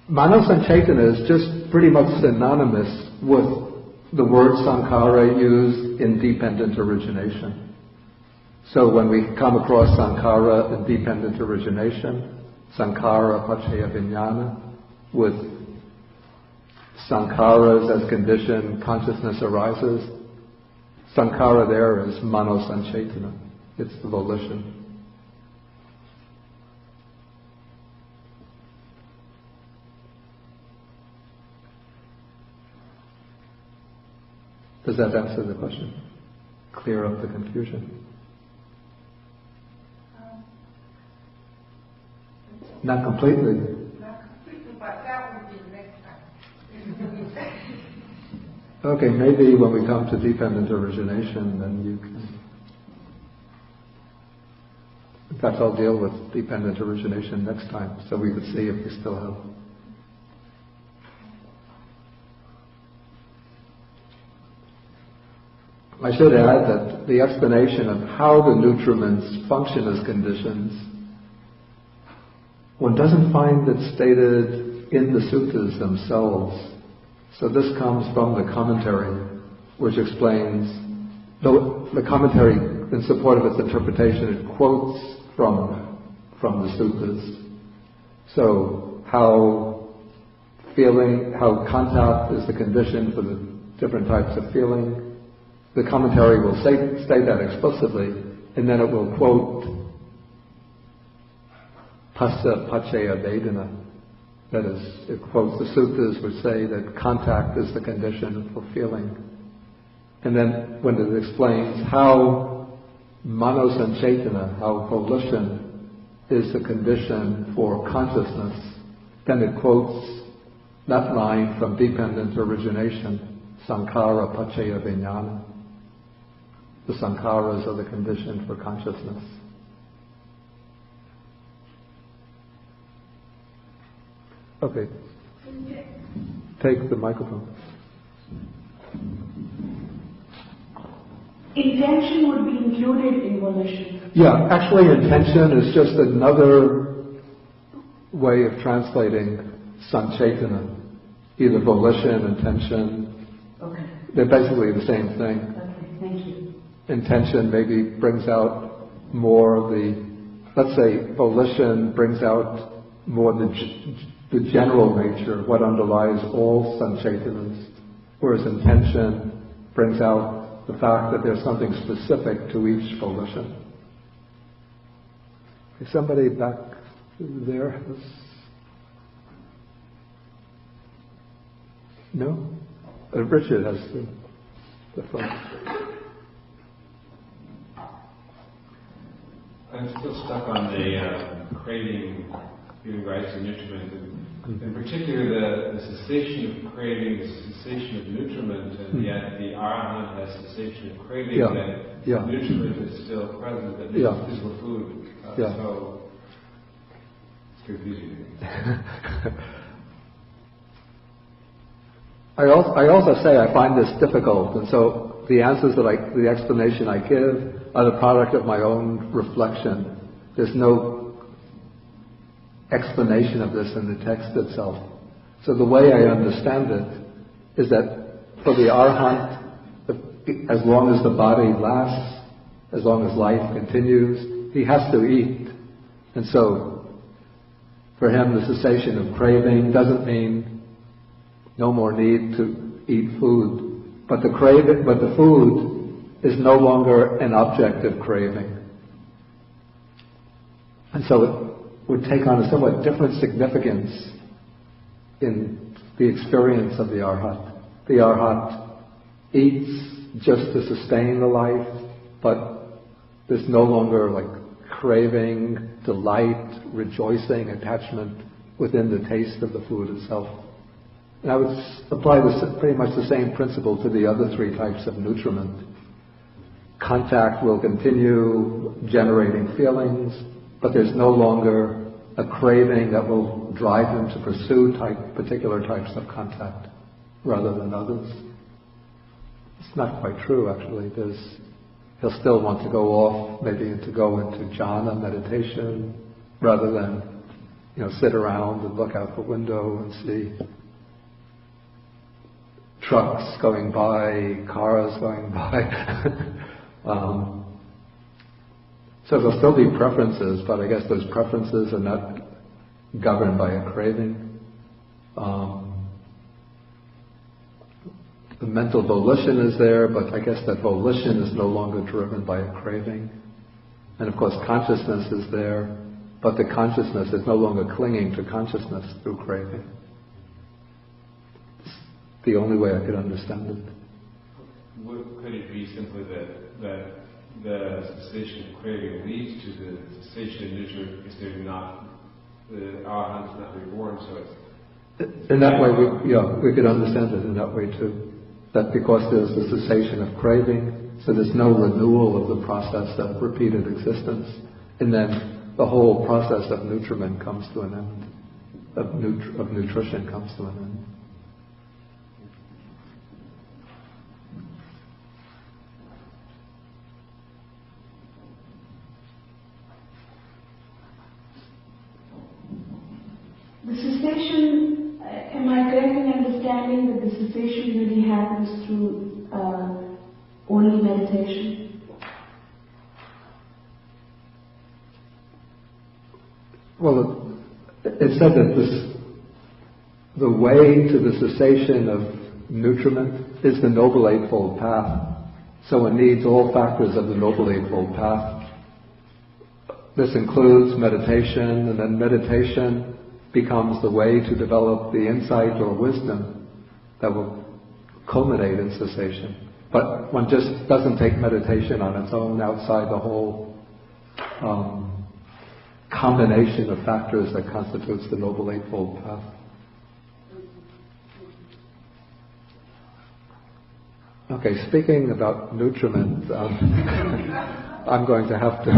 Mano Sanchaitana is just pretty much synonymous with the word Sankhara used in dependent origination. So when we come across Sankhara in dependent origination, Sankhara Paccaya Vijnana, with Sankharas as condition, consciousness arises. Sankhara there is Mano Sanchaitana. It's the volition. Does that answer the question? Clear up the confusion? Not completely. Not completely, but that would be the next time. Okay, maybe when we come to dependent origination, then you can... In fact, I'll deal with dependent origination next time, so we could see if we still have... I should add that the explanation of how the nutriments function as conditions, one doesn't find it stated in the suttas themselves. So this comes from the commentary, which explains, the commentary in support of its interpretation, it quotes from the suttas. So how contact is the condition for the different types of feeling. The commentary will state that explicitly, and then it will quote Passa Paccaya Vedana. That is, it quotes the suttas which say that contact is the condition for feeling. And then when it explains how Mano Sanchaitana, how volition is the condition for consciousness, then it quotes that line from dependent origination, Sankhara Paccaya Vijnana. The sankharas are the condition for consciousness. Okay. Take the microphone. Intention would be included in volition. Yeah, actually intention is just another way of translating Sanchaitana. Either volition, intention. Okay. They're basically the same thing. Okay, thank you. Intention maybe brings out more of the, let's say volition brings out more the general nature, what underlies all Sanchaitanas, whereas intention brings out the fact that there's something specific to each volition. Is somebody back there? No? Richard has the phone. I'm still stuck on the craving, giving rise to nutriment, and in particular the cessation of craving, the cessation of nutriment, and yet the Arahant has cessation of craving, and nutriment is still present, but it's physical food. So it's confusing. I also say I find this difficult, and so the answers the explanation I give are the product of my own reflection. There's no explanation of this in the text itself. So the way I understand it is that for the Arahant, as long as the body lasts, as long as life continues, he has to eat. And so for him the cessation of craving doesn't mean no more need to eat food, but the food is no longer an object of craving. And so it would take on a somewhat different significance in the experience of the Arhat. The Arhat eats just to sustain the life, but there's no longer craving, delight, rejoicing, attachment within the taste of the food itself. And I would apply pretty much the same principle to the other three types of nutriment. Contact will continue generating feelings, but there's no longer a craving that will drive him to pursue particular types of contact rather than others. It's not quite true, actually. He'll still want to go off, maybe to go into jhana meditation, rather than sit around and look out the window and see trucks going by, cars going by. So there'll still be preferences, but I guess those preferences are not governed by a craving. The mental volition is there, but I guess that volition is no longer driven by a craving. And of course consciousness is there, but the consciousness is no longer clinging to consciousness through craving. It's the only way I could understand it. Could it be simply that the cessation of craving leads to the cessation of nature because they're not, the arahant is not reborn, so it's... In that way, we could understand it in that way too. That because there's the cessation of craving, so there's no renewal of the process of repeated existence, and then the whole process of nutriment comes to an end, of nutrition comes to an end. The cessation, am I correct in understanding that the cessation really happens through only meditation? Well, it said that the way to the cessation of nutriment is the Noble Eightfold Path. So it needs all factors of the Noble Eightfold Path. This includes meditation, and then meditation becomes the way to develop the insight or wisdom that will culminate in cessation. But one just doesn't take meditation on its own outside the whole combination of factors that constitutes the Noble Eightfold Path. Okay, speaking about nutriment, I'm going to have to,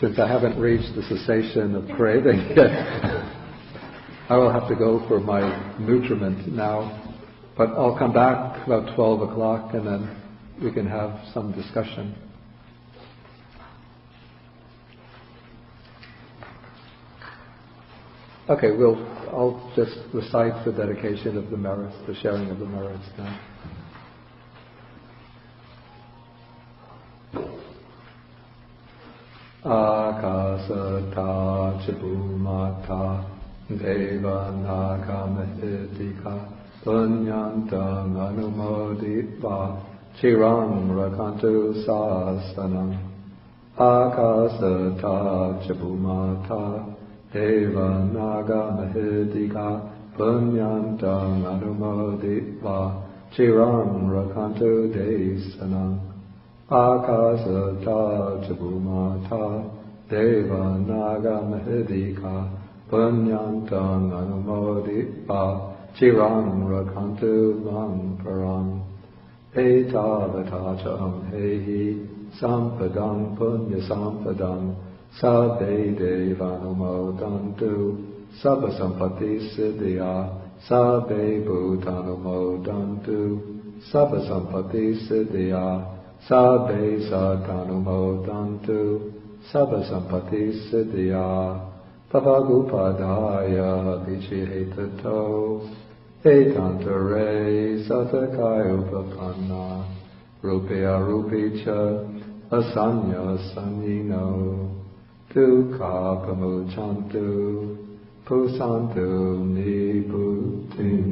since I haven't reached the cessation of craving yet, I will have to go for my nutriment now. But I'll come back about 12 o'clock and then we can have some discussion. Okay, I'll just recite the dedication of the merits, the sharing of the merits now. Akasata chibumata deva nagamahidika punyantam anumoditva chiram rakantu sasanam. Akasata chibumata Deva Naga Mahidika Punyantam Anumoditva Chiram Rakantu Desanam. Akasata Chabumata Deva Naga Mahidika Punyantam Anumoditva Chiram Rakantu Manparam. Etavatacha Hehi Sampadam Punya Sampadam Sabbe Devanumodantu Sabba Sampati Siddhya Sabbe Bhutanumodantu Sabba Sampati Siddhya Sabbe Satanumodantu Sabba Sampati Siddhya Tavagupadaya Vichihetato Etantare Satakayupapanna Rupya Rupicha Asanya Sanyino Dukha pamuchantu pusantu niputim.